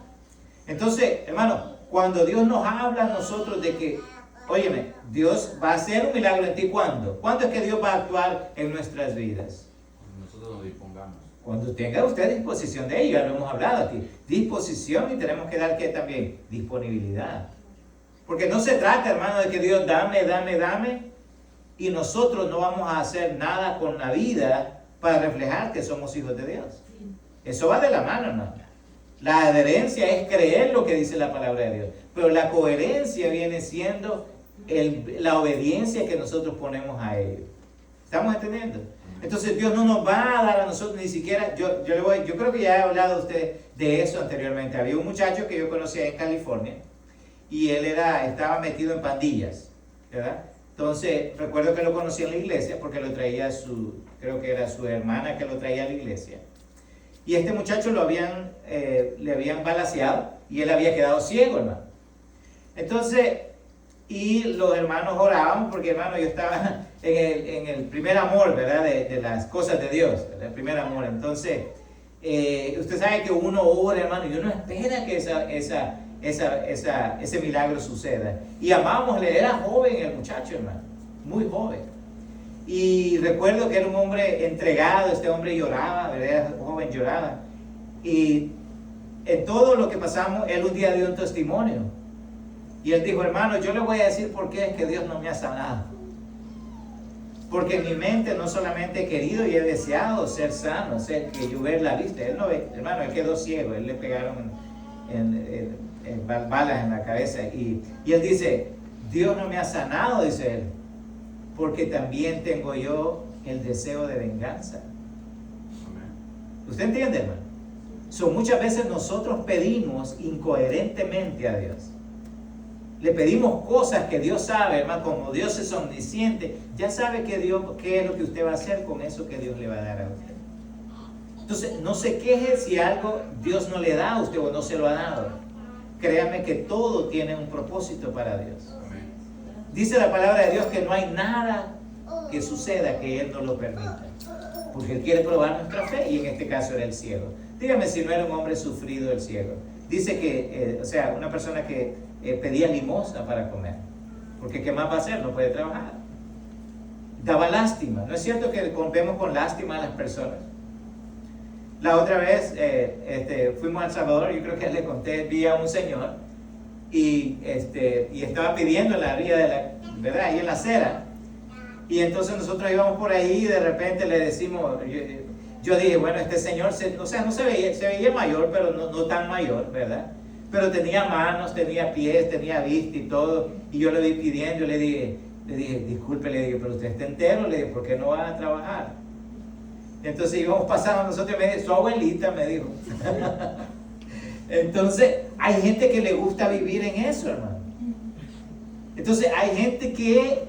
Entonces, hermano, cuando Dios nos habla a nosotros de que, óyeme, Dios va a hacer un milagro en ti, ¿cuándo? ¿Cuándo es que Dios va a actuar en nuestras vidas? Cuando nosotros nos dispongamos. Cuando tenga usted disposición de ello, ya lo hemos hablado aquí. Disposición, y tenemos que dar ¿qué también? Disponibilidad. Porque no se trata, hermano, de que Dios dame, y nosotros no vamos a hacer nada con la vida para reflejar que somos hijos de Dios. Eso va de la mano, hermano. La adherencia es creer lo que dice la palabra de Dios. Pero la coherencia viene siendo la obediencia que nosotros ponemos a ello. ¿Estamos entendiendo? Entonces Dios no nos va a dar a nosotros ni siquiera, yo creo que ya he hablado a usted de eso anteriormente. Había un muchacho que yo conocía en California y él estaba metido en pandillas, ¿verdad? Entonces recuerdo que lo conocí en la iglesia porque lo traía creo que era su hermana que lo traía a la iglesia. Y este muchacho le habían balaceado y él había quedado ciego, hermano. Entonces, y los hermanos orábamos porque, hermano, yo estaba en el primer amor, ¿verdad? De las cosas de Dios, el primer amor. Entonces, usted sabe que uno ora, hermano, y uno espera que ese milagro suceda. Y amámosle, era joven el muchacho, hermano, muy joven. Y recuerdo que era un hombre entregado, este hombre lloraba, ¿verdad? Era joven, lloraba. Y en todo lo que pasamos, él un día dio un testimonio. Y él dijo, hermano, yo le voy a decir por qué es que Dios no me ha sanado. Porque en mi mente no solamente he querido y he deseado ser sano, que yo ver la vista. Él no ve, hermano, él quedó ciego, él le pegaron balas en la cabeza. Y él dice, Dios no me ha sanado, dice él, porque también tengo yo el deseo de venganza. ¿Usted entiende, hermano? Muchas veces nosotros pedimos incoherentemente a Dios. Le pedimos cosas que Dios sabe, hermano, como Dios es omnisciente, ya sabe qué es lo que usted va a hacer con eso que Dios le va a dar a usted. Entonces, no se queje si algo Dios no le da a usted o no se lo ha dado. Créame que todo tiene un propósito para Dios. Dice la palabra de Dios que no hay nada que suceda que Él no lo permita. Porque Él quiere probar nuestra fe, y en este caso era el ciego. Dígame si no era un hombre sufrido el ciego. Dice que, una persona que pedía limosna para comer. Porque ¿qué más va a hacer? No puede trabajar. Daba lástima. ¿No es cierto que vemos con lástima a las personas? La otra vez fuimos a El Salvador, yo creo que le conté, vi a un señor y estaba pidiendo en la orilla ¿verdad? Ahí en la acera. Y entonces nosotros íbamos por ahí y de repente le decimos, yo dije, bueno, este señor, no se veía mayor, pero no tan mayor, ¿verdad? Pero tenía manos, tenía pies, tenía vista y todo. Y yo le vi pidiendo, le dije, disculpe, le dije, pero usted está entero, le dije, ¿por qué no va a trabajar? Entonces íbamos pasando nosotros, me dijo, su abuelita, me dijo. Entonces, hay gente que le gusta vivir en eso, hermano. Entonces, hay gente que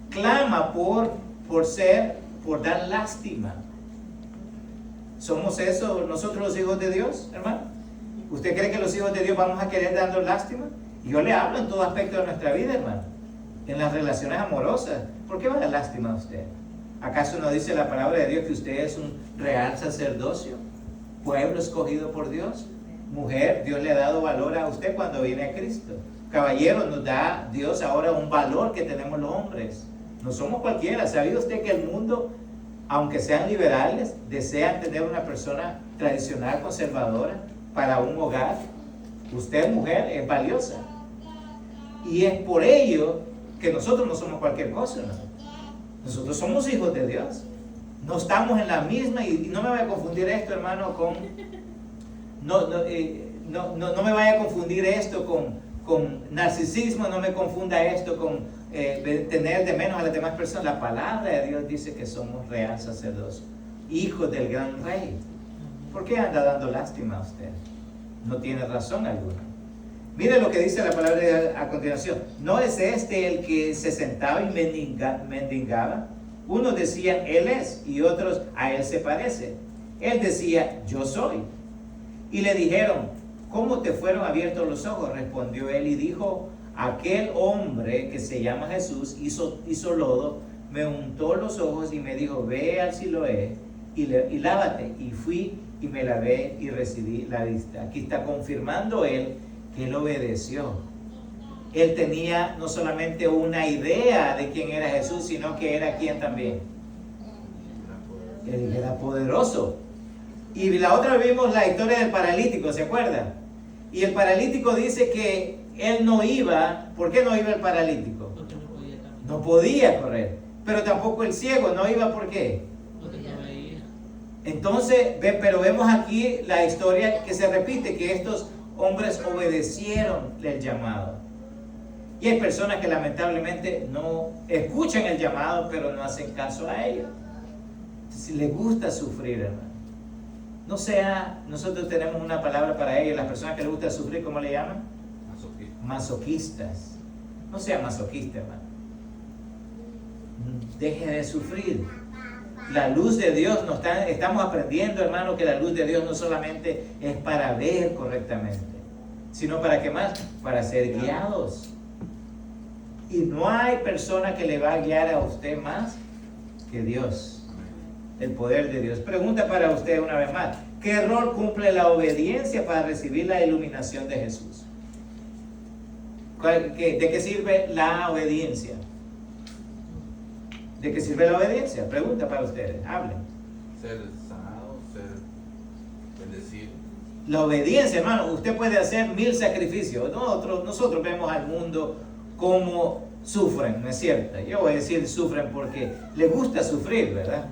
clama por dar lástima. ¿Somos eso nosotros los hijos de Dios, hermano? ¿Usted cree que los hijos de Dios vamos a querer darnos lástima? Y yo le hablo en todo aspecto de nuestra vida, hermano. En las relaciones amorosas. ¿Por qué va a dar lástima a usted? ¿Acaso no dice la palabra de Dios que usted es un real sacerdocio? Pueblo escogido por Dios. Mujer, Dios le ha dado valor a usted cuando viene a Cristo. Caballero, nos da Dios ahora un valor que tenemos los hombres. No somos cualquiera. ¿Sabía usted que el mundo, aunque sean liberales, desean tener una persona tradicional, conservadora, para un hogar? Usted, mujer, es valiosa. Y es por ello que nosotros no somos cualquier cosa, ¿no? Nosotros somos hijos de Dios. No estamos en la misma, y no me vaya a confundir esto, hermano, no me vaya a confundir esto con narcisismo, no me confunda esto con tener de menos a las demás personas. La palabra de Dios dice que somos real sacerdocio, hijos del gran rey. ¿Por qué anda dando lástima a usted? No tiene razón alguna. Mire lo que dice la palabra de Dios a continuación. ¿No es este el que se sentaba y mendigaba? Unos decían, Él es, y otros, a Él se parece. Él decía, yo soy. Y le dijeron, ¿cómo te fueron abiertos los ojos? Respondió él y dijo, aquel hombre que se llama Jesús hizo lodo, me untó los ojos y me dijo, ve al Siloé y lávate. Y fui y me lavé y recibí la vista. Aquí está confirmando él que él obedeció. Él tenía no solamente una idea de quién era Jesús, sino que era quién también. Él era poderoso. Y la otra vimos la historia del paralítico, ¿se acuerdan? Y el paralítico dice que él no iba. ¿Por qué no iba el paralítico? Porque no podía caminar. No podía correr. Pero tampoco el ciego no iba, ¿por qué? Porque no veía. Entonces, pero vemos aquí la historia que se repite, que estos hombres obedecieron el llamado. Y hay personas que lamentablemente no escuchan el llamado, pero no hacen caso a ellos. Si les gusta sufrir, hermano. No sea, nosotros tenemos una palabra para ellos, las personas que les gusta sufrir, ¿cómo le llaman? Masoquistas. No sea masoquista, hermano. Deje de sufrir. La luz de Dios, estamos aprendiendo, hermano, que la luz de Dios no solamente es para ver correctamente, sino para qué más, para ser guiados. Y no hay persona que le va a guiar a usted más que Dios. El poder de Dios. Pregunta para usted una vez más. ¿Qué rol cumple la obediencia para recibir la iluminación de Jesús? ¿De qué sirve la obediencia? ¿De qué sirve la obediencia? Pregunta para ustedes. Hablen. Ser sanado, ser bendecido. La obediencia, hermano, usted puede hacer 1000 sacrificios. Nosotros vemos al mundo como sufren, ¿no es cierto? Yo voy a decir sufren porque les gusta sufrir, ¿verdad?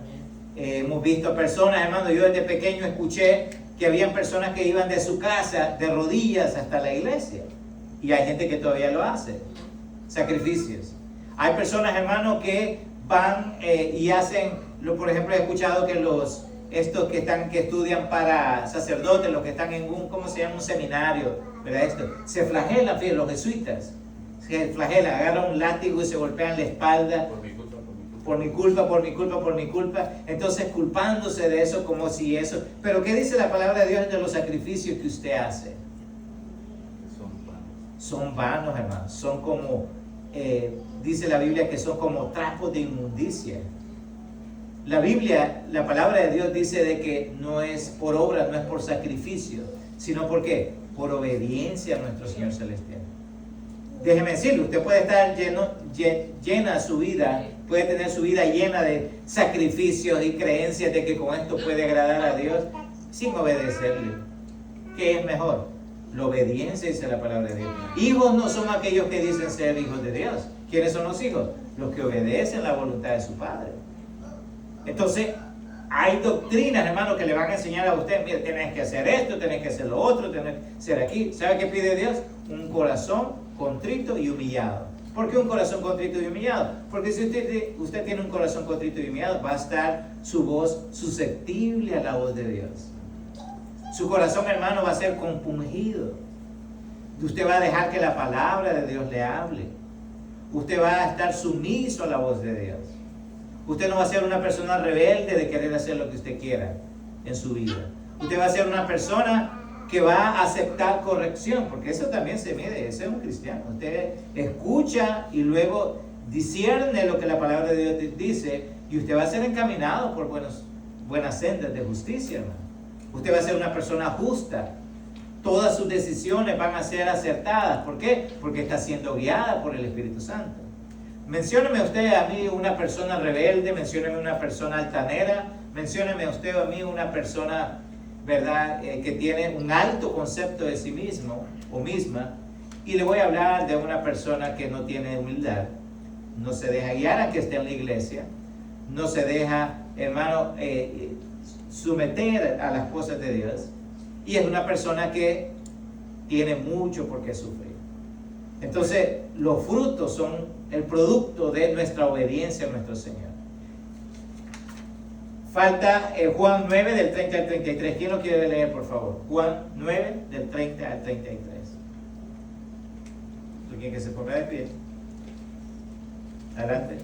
Hemos visto personas, hermano, yo desde pequeño escuché que habían personas que iban de su casa de rodillas hasta la iglesia. Y hay gente que todavía lo hace. Sacrificios. Hay personas, hermano, que van y hacen, por ejemplo, he escuchado que estos que estudian para sacerdotes, los que están en ¿cómo se llama? Un seminario, ¿verdad? Se flagelan, fíjense, los jesuitas. Se flagelan, agarran un látigo y se golpean la espalda. Por mi culpa. Entonces culpándose de eso como si eso. Pero ¿qué dice la palabra de Dios de los sacrificios que usted hace? Son vanos, hermano. Son como, dice la Biblia que son como trapos de inmundicia. La Biblia, la palabra de Dios dice de que no es por obra, no es por sacrificio, sino ¿por qué? Por obediencia a nuestro Señor Celestial. Déjeme decirle, usted puede estar llena su vida, puede tener su vida llena de sacrificios y creencias de que con esto puede agradar a Dios sin obedecerle. ¿Qué es mejor? La obediencia, dice la palabra de Dios. Hijos no son aquellos que dicen ser hijos de Dios. ¿Quiénes son los hijos? Los que obedecen la voluntad de su Padre. Entonces, hay doctrinas, hermano, que le van a enseñar a usted, mire, tenés que hacer esto, tenés que hacer lo otro, tenés que ser aquí. ¿Sabe qué pide Dios? Un corazón contrito y humillado. ¿Por qué un corazón contrito y humillado? Porque si usted tiene un corazón contrito y humillado, va a estar su voz susceptible a la voz de Dios. Su corazón, hermano, va a ser compungido. Usted va a dejar que la palabra de Dios le hable. Usted va a estar sumiso a la voz de Dios. Usted no va a ser una persona rebelde de querer hacer lo que usted quiera en su vida. Usted va a ser una persona que va a aceptar corrección, porque eso también se mide, ese es un cristiano. Usted escucha y luego discierne lo que la palabra de Dios dice y usted va a ser encaminado por buenas sendas de justicia, hermano. Usted va a ser una persona justa. Todas sus decisiones van a ser acertadas. ¿Por qué? Porque está siendo guiada por el Espíritu Santo. Mencióneme usted a mí una persona rebelde, mencióneme una persona altanera, mencióneme usted a mí una persona, ¿verdad?, que tiene un alto concepto de sí mismo o misma, y le voy a hablar de una persona que no tiene humildad, no se deja guiar a que esté en la iglesia, no se deja, hermano, someter a las cosas de Dios, y es una persona que tiene mucho por qué sufrir. Entonces, los frutos son el producto de nuestra obediencia a nuestro Señor. Falta Juan 9 del 30 al 33. ¿Quién lo quiere leer, por favor? Juan 9 del 30 al 33. ¿Quién que se ponga de pie? Adelante.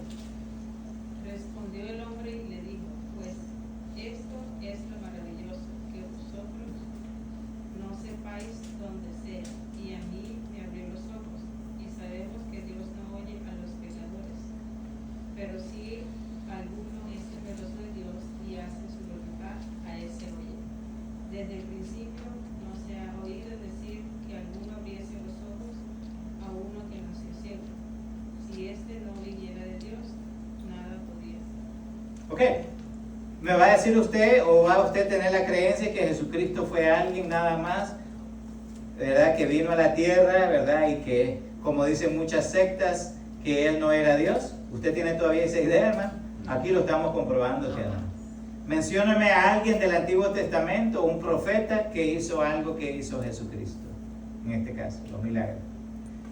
Respondió el hombre y le dijo, pues esto es lo maravilloso, que vosotros no sepáis dónde sea, y a mí me abrió los ojos, y sabemos que Dios no oye a los pecadores, pero si alguno es temeroso de Dios y hace su voluntad, a ese oye. Desde el principio no se ha oído decir que alguno abriese los ojos a uno que nació ciego. Si éste no viniera de Dios, nada podía ser. Ok, ¿me va a decir usted o va a usted tener la creencia que Jesucristo fue alguien nada más, ¿verdad?, que vino a la tierra, ¿verdad?, y que, como dicen muchas sectas, que Él no era Dios? ¿Usted tiene todavía esa idea, hermano? Aquí lo estamos comprobando que no. Mencióname a alguien del Antiguo Testamento, un profeta que hizo algo que hizo Jesucristo, en este caso, los milagros.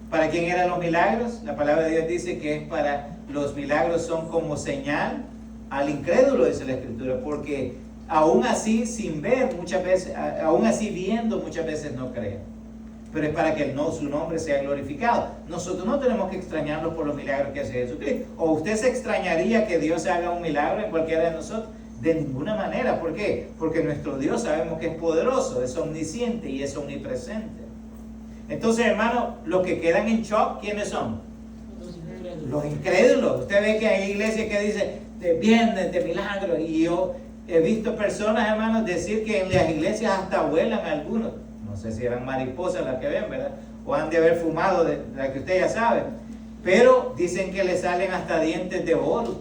¿Para quién eran los milagros? La palabra de Dios dice que es para, los milagros son como señal al incrédulo, dice la Escritura, porque aún así sin ver muchas veces, aún así viendo muchas veces no creen. Pero es para que su nombre sea glorificado. Nosotros no tenemos que extrañarnos por los milagros que hace Jesucristo. ¿O usted se extrañaría que Dios haga un milagro en cualquiera de nosotros? De ninguna manera. ¿Por qué? Porque nuestro Dios sabemos que es poderoso, es omnisciente y es omnipresente. Entonces, hermano, los que quedan en shock, ¿quiénes son? los incrédulos. Usted ve que hay iglesias que dicen de viernes, de milagros, y yo he visto personas, hermanos, decir que en las iglesias hasta vuelan algunos. No sé si eran mariposas las que ven, ¿verdad? O han de haber fumado, de la que usted ya sabe. Pero dicen que le salen hasta dientes de oro.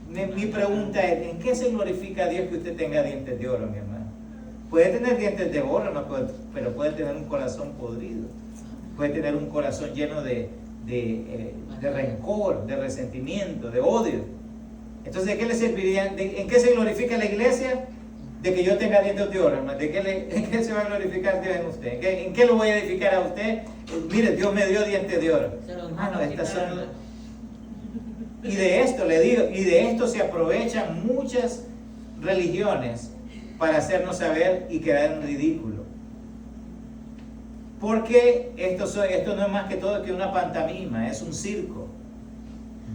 Mi pregunta es, ¿en qué se glorifica a Dios que usted tenga dientes de oro, mi hermano? Puede tener dientes de oro, ¿no? Pero puede tener un corazón podrido. Puede tener un corazón lleno de rencor, de resentimiento, de odio. Entonces, ¿de qué le serviría? ¿En qué se glorifica la iglesia? De que yo tenga dientes de oro, hermano. ¿En qué se va a glorificar Dios en usted? ¿En qué lo voy a edificar a usted? Mire, Dios me dio dientes de oro. Hermano, estas son... Y de esto le digo, y de esto se aprovechan muchas religiones para hacernos saber y quedar en ridículo. Porque esto no es más que todo que una pantomima, es un circo.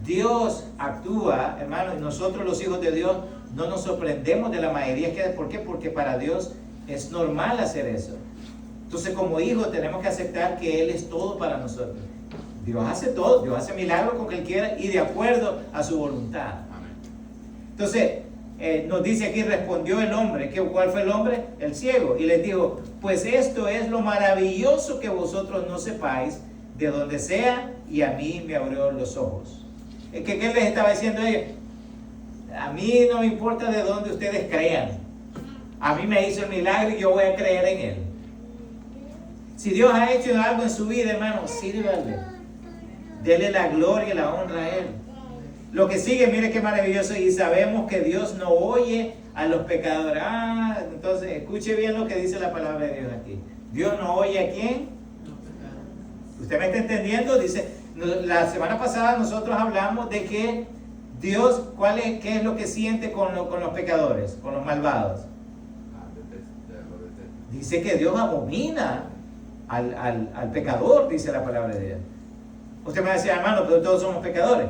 Dios actúa, hermano, y nosotros los hijos de Dios no nos sorprendemos de la mayoría. ¿Por qué? Porque para Dios es normal hacer eso. Entonces, como hijos tenemos que aceptar que Él es todo para nosotros. Dios hace todo, Dios hace milagros con que Él quiera y de acuerdo a su voluntad. Entonces, nos dice aquí, respondió el hombre. ¿Cuál fue el hombre? El ciego. Y les dijo, pues esto es lo maravilloso que vosotros no sepáis, de donde sea, y a mí me abrió los ojos. ¿Qué les estaba diciendo a ellos? A mí no me importa de dónde ustedes crean. A mí me hizo el milagro y yo voy a creer en Él. Si Dios ha hecho algo en su vida, hermano, sírvale. Dele la gloria y la honra a Él. Lo que sigue, mire qué maravilloso. Y sabemos que Dios no oye a los pecadores. Entonces, escuche bien lo que dice la palabra de Dios aquí. Dios no oye a quién. ¿Usted me está entendiendo? Dice, la semana pasada nosotros hablamos de que Dios, ¿qué es lo que siente con los pecadores, con los malvados? Dice que Dios abomina al pecador, dice la palabra de Dios. Usted me decía, hermano, pero todos somos pecadores.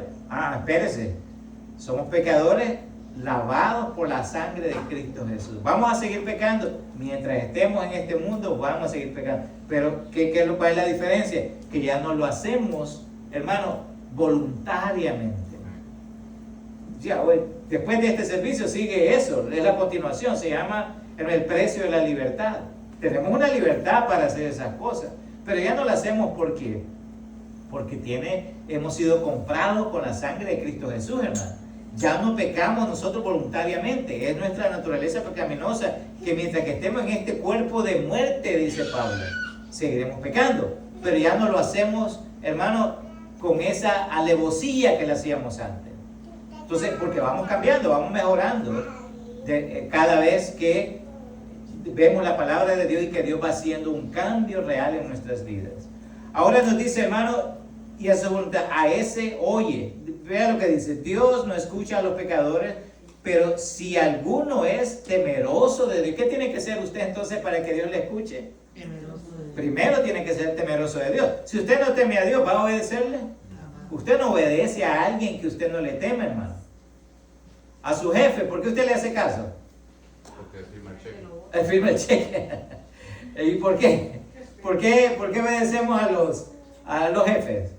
Espérese. Somos pecadores lavados por la sangre de Cristo Jesús. Vamos a seguir pecando. Mientras estemos en este mundo, vamos a seguir pecando. Pero, ¿cuál es la diferencia? Que ya no lo hacemos, hermano, voluntariamente. Ya, después de este servicio sigue eso. Es la continuación. Se llama el precio de la libertad. Tenemos una libertad para hacer esas cosas. Pero ya no lo hacemos porque hemos sido comprados con la sangre de Cristo Jesús, hermano. Ya no pecamos nosotros voluntariamente. Es nuestra naturaleza pecaminosa que mientras que estemos en este cuerpo de muerte, dice Pablo, seguiremos pecando. Pero ya no lo hacemos, hermano, con esa alevosía que le hacíamos antes. Entonces, porque vamos cambiando, vamos mejorando cada vez que vemos la palabra de Dios y que Dios va haciendo un cambio real en nuestras vidas. Ahora nos dice, hermano, y a su voluntad, a ese oye. Vea lo que dice, Dios no escucha a los pecadores, pero si alguno es temeroso de Dios, ¿qué tiene que ser usted entonces para que Dios le escuche? Temeroso de Dios. Primero tiene que ser temeroso de Dios. Si usted no teme a Dios, ¿va a obedecerle? Usted no obedece a alguien que usted no le teme, hermano. A su jefe, ¿por qué usted le hace caso? Porque firma el cheque. Él firma el cheque. ¿Y por qué? ¿Por qué obedecemos a los jefes?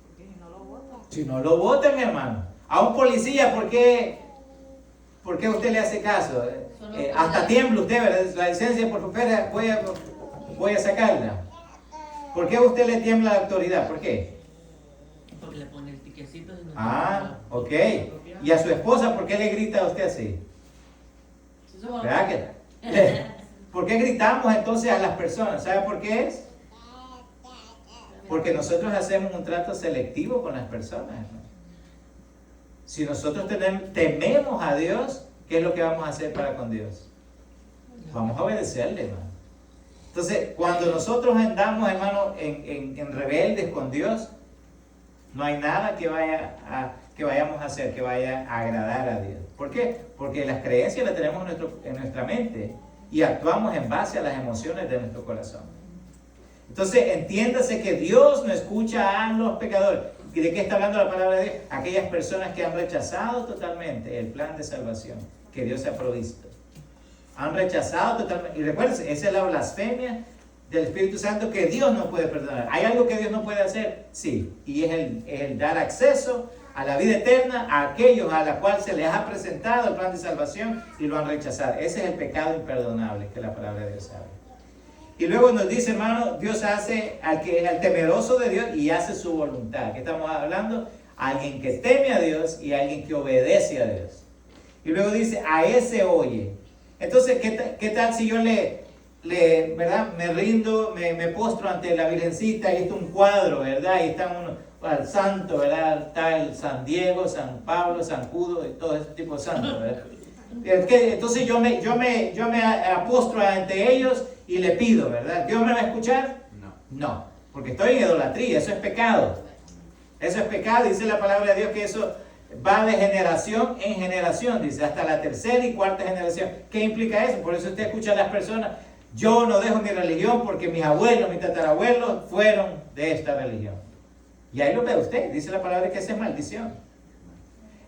Porque si no lo votan. Si no lo votan, hermano. A un policía, ¿por qué usted le hace caso? Hasta tiembla usted, ¿verdad? La licencia, por favor, voy a sacarla. ¿Por qué usted le tiembla a la autoridad? ¿Por qué? Porque le pone el tiquecito. Y no Ok. ¿Y a su esposa, por qué le grita a usted así? ¿Verdad que? ¿Por qué gritamos entonces a las personas? ¿Sabe por qué es? Porque nosotros hacemos un trato selectivo con las personas, hermano. Si nosotros tememos a Dios, ¿qué es lo que vamos a hacer para con Dios? Vamos a obedecerle, hermano. Entonces, cuando nosotros andamos, hermano, en rebeldes con Dios, no hay nada que vayamos a hacer que vaya a agradar a Dios. ¿Por qué? Porque las creencias las tenemos en nuestra mente y actuamos en base a las emociones de nuestro corazón. Entonces, entiéndase que Dios no escucha a los pecadores. ¿Y de qué está hablando la palabra de Dios? Aquellas personas que han rechazado totalmente el plan de salvación que Dios ha provisto. Han rechazado totalmente. Y recuérdense, esa es la blasfemia del Espíritu Santo que Dios no puede perdonar. ¿Hay algo que Dios no puede hacer? Sí. Y es el dar acceso a la vida eterna a aquellos a los cuales se les ha presentado el plan de salvación y lo han rechazado. Ese es el pecado imperdonable que la palabra de Dios habla. Y luego nos dice, hermano, Dios hace al temeroso de Dios y hace su voluntad. ¿Qué estamos hablando? Alguien que teme a Dios y alguien que obedece a Dios. Y luego dice, a ese oye. Entonces, ¿qué tal si yo ¿verdad? Me rindo, me postro ante la Virgencita y está un cuadro, ¿verdad? Y está al santo, ¿verdad? Está el San Diego, San Pablo, San Judo y todo ese tipo de santos, ¿verdad? Entonces yo me apostro ante ellos y le pido, ¿verdad? ¿Dios me va a escuchar? No, porque estoy en idolatría, eso es pecado. Eso es pecado, dice la palabra de Dios que eso va de generación en generación, dice, hasta la tercera y cuarta generación. ¿Qué implica eso? Por eso usted escucha a las personas, yo no dejo mi religión porque mis abuelos, mis tatarabuelos fueron de esta religión. Y ahí lo ve usted, dice la palabra que esa es maldición.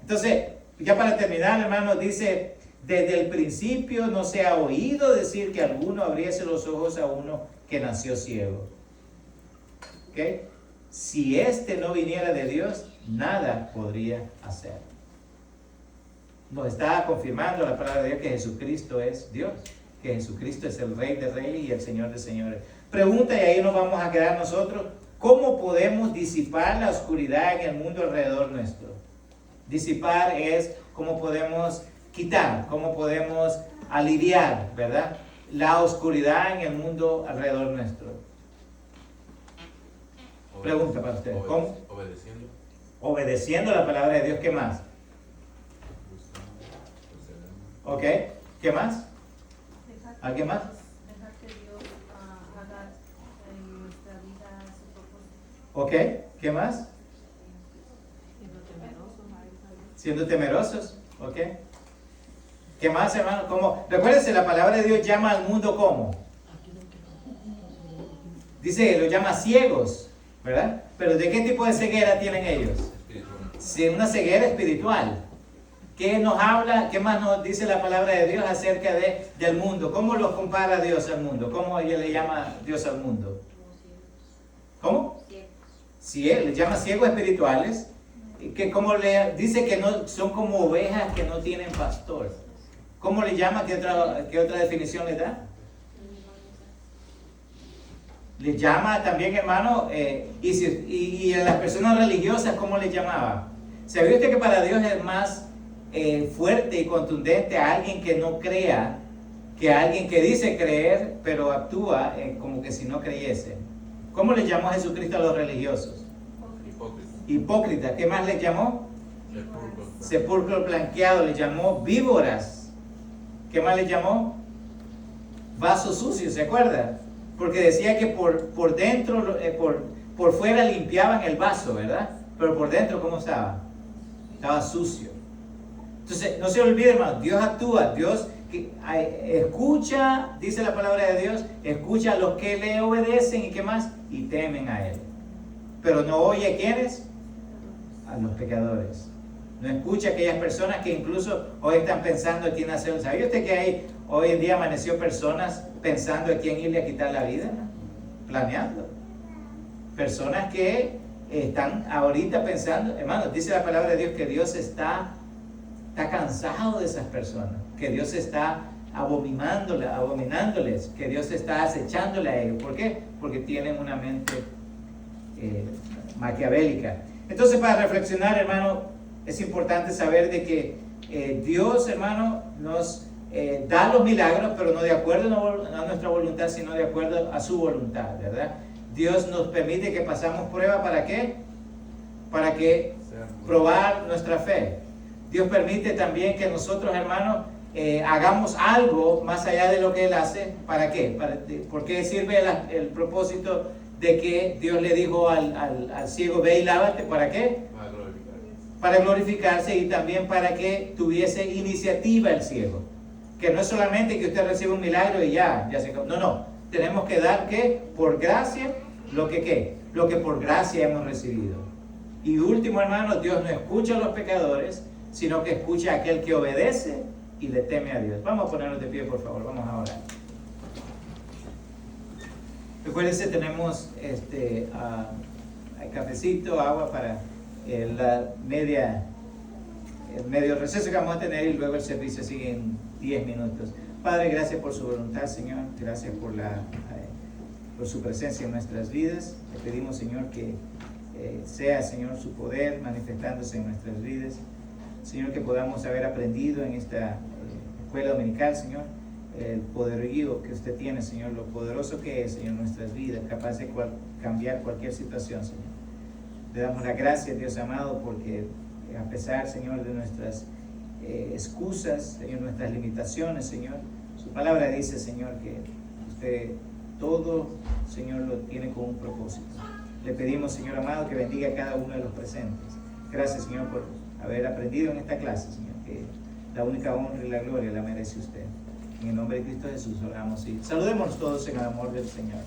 Entonces, ya para terminar, hermanos, dice, desde el principio no se ha oído decir que alguno abriese los ojos a uno que nació ciego. ¿Ok? Si este no viniera de Dios, nada podría hacer. Nos está confirmando la palabra de Dios que Jesucristo es Dios, que Jesucristo es el Rey de Reyes y el Señor de Señores. Pregunta, y ahí nos vamos a quedar nosotros, ¿cómo podemos disipar la oscuridad en el mundo alrededor nuestro? Disipar es cómo podemos quitar, cómo podemos aliviar, ¿verdad? La oscuridad en el mundo alrededor nuestro. Pregunta para ustedes, ¿cómo? Obedeciendo. Obedeciendo la palabra de Dios, ¿qué más? Ok, ¿qué más? ¿Alguien más? Dejar que Dios haga en nuestra vida su propósito. Ok, ¿qué más? Siendo temerosos, ok. ¿Qué más, hermano? ¿Cómo? Recuérdense, la palabra de Dios llama al mundo ¿cómo? Dice que lo llama ciegos, ¿verdad? Pero ¿de qué tipo de ceguera tienen ellos? Sí, una ceguera espiritual. ¿Qué nos habla? ¿Qué más nos dice la palabra de Dios acerca del mundo? ¿Cómo lo compara Dios al mundo? ¿Cómo ella le llama Dios al mundo? ¿Cómo? Sí, él le llama ciegos espirituales. Que como le dice que no son como ovejas que no tienen pastor. ¿Cómo le llama? ¿Qué otra definición le da? Le llama también, hermano, y a las personas religiosas, ¿cómo le llamaba? ¿Sabía usted que para Dios es más fuerte y contundente a alguien que no crea que a alguien que dice creer, pero actúa como que si no creyese? ¿Cómo le llamó Jesucristo a los religiosos? Hipócritas. ¿Qué más le llamó? Sepulcro blanqueado. Le llamó víboras. ¿Qué más le llamó? Vaso sucio, ¿se acuerda? Porque decía que por dentro, por fuera limpiaban el vaso, ¿verdad? Pero por dentro, ¿cómo estaba? Estaba sucio. Entonces, no se olvide, hermano, Dios actúa, Dios escucha, dice la palabra de Dios, escucha a los que le obedecen y qué más, y temen a Él. Pero no oye a ¿quiénes? A los pecadores. No escucha a aquellas personas que incluso hoy están pensando a quién hacer. ¿Sabía usted que hoy en día amaneció personas pensando a quién irle a quitar la vida? Planeando. Personas que están ahorita pensando, hermanos, dice la palabra de Dios que Dios está cansado de esas personas, que Dios está abominándoles, que Dios está acechándoles a ellos. ¿Por qué? Porque tienen una mente maquiavélica. Entonces, para reflexionar, hermano, es importante saber de que Dios, hermano, nos da los milagros, pero no de acuerdo a nuestra voluntad, sino de acuerdo a su voluntad, ¿verdad? Dios nos permite que pasamos prueba, ¿para qué? Para que probar nuestra fe. Dios permite también que nosotros, hermanos, hagamos algo más allá de lo que Él hace. ¿Para qué? ¿Por qué sirve el propósito de que Dios le dijo al ciego, ve y lávate? ¿Para qué? Para glorificarse y también para que tuviese iniciativa el ciego. Que no es solamente que usted reciba un milagro y ya se... No. Tenemos que dar, ¿qué? Por gracia, lo que por gracia hemos recibido. Y último, hermano, Dios no escucha a los pecadores, sino que escucha a aquel que obedece y le teme a Dios. Vamos a ponernos de pie, por favor, vamos a orar. Recuérdense, tenemos hay cafecito, agua para el medio receso que vamos a tener y luego el servicio sigue en 10 minutos. Padre, gracias por su voluntad, Señor. Gracias por su presencia en nuestras vidas. Le pedimos, Señor, que sea, Señor, su poder manifestándose en nuestras vidas. Señor, que podamos haber aprendido en esta escuela dominical, Señor, el poderío que usted tiene, Señor, lo poderoso que es, Señor, en nuestras vidas, capaz de cambiar cualquier situación, Señor. Le damos las gracias, Dios amado, porque a pesar, Señor, de nuestras excusas, Señor, nuestras limitaciones, Señor, su palabra dice, Señor, que usted todo, Señor, lo tiene con un propósito. Le pedimos, Señor amado, que bendiga a cada uno de los presentes. Gracias, Señor, por haber aprendido en esta clase, Señor, que la única honra y la gloria la merece usted. En el nombre de Cristo Jesús oramos y saludémonos todos en el amor del Señor.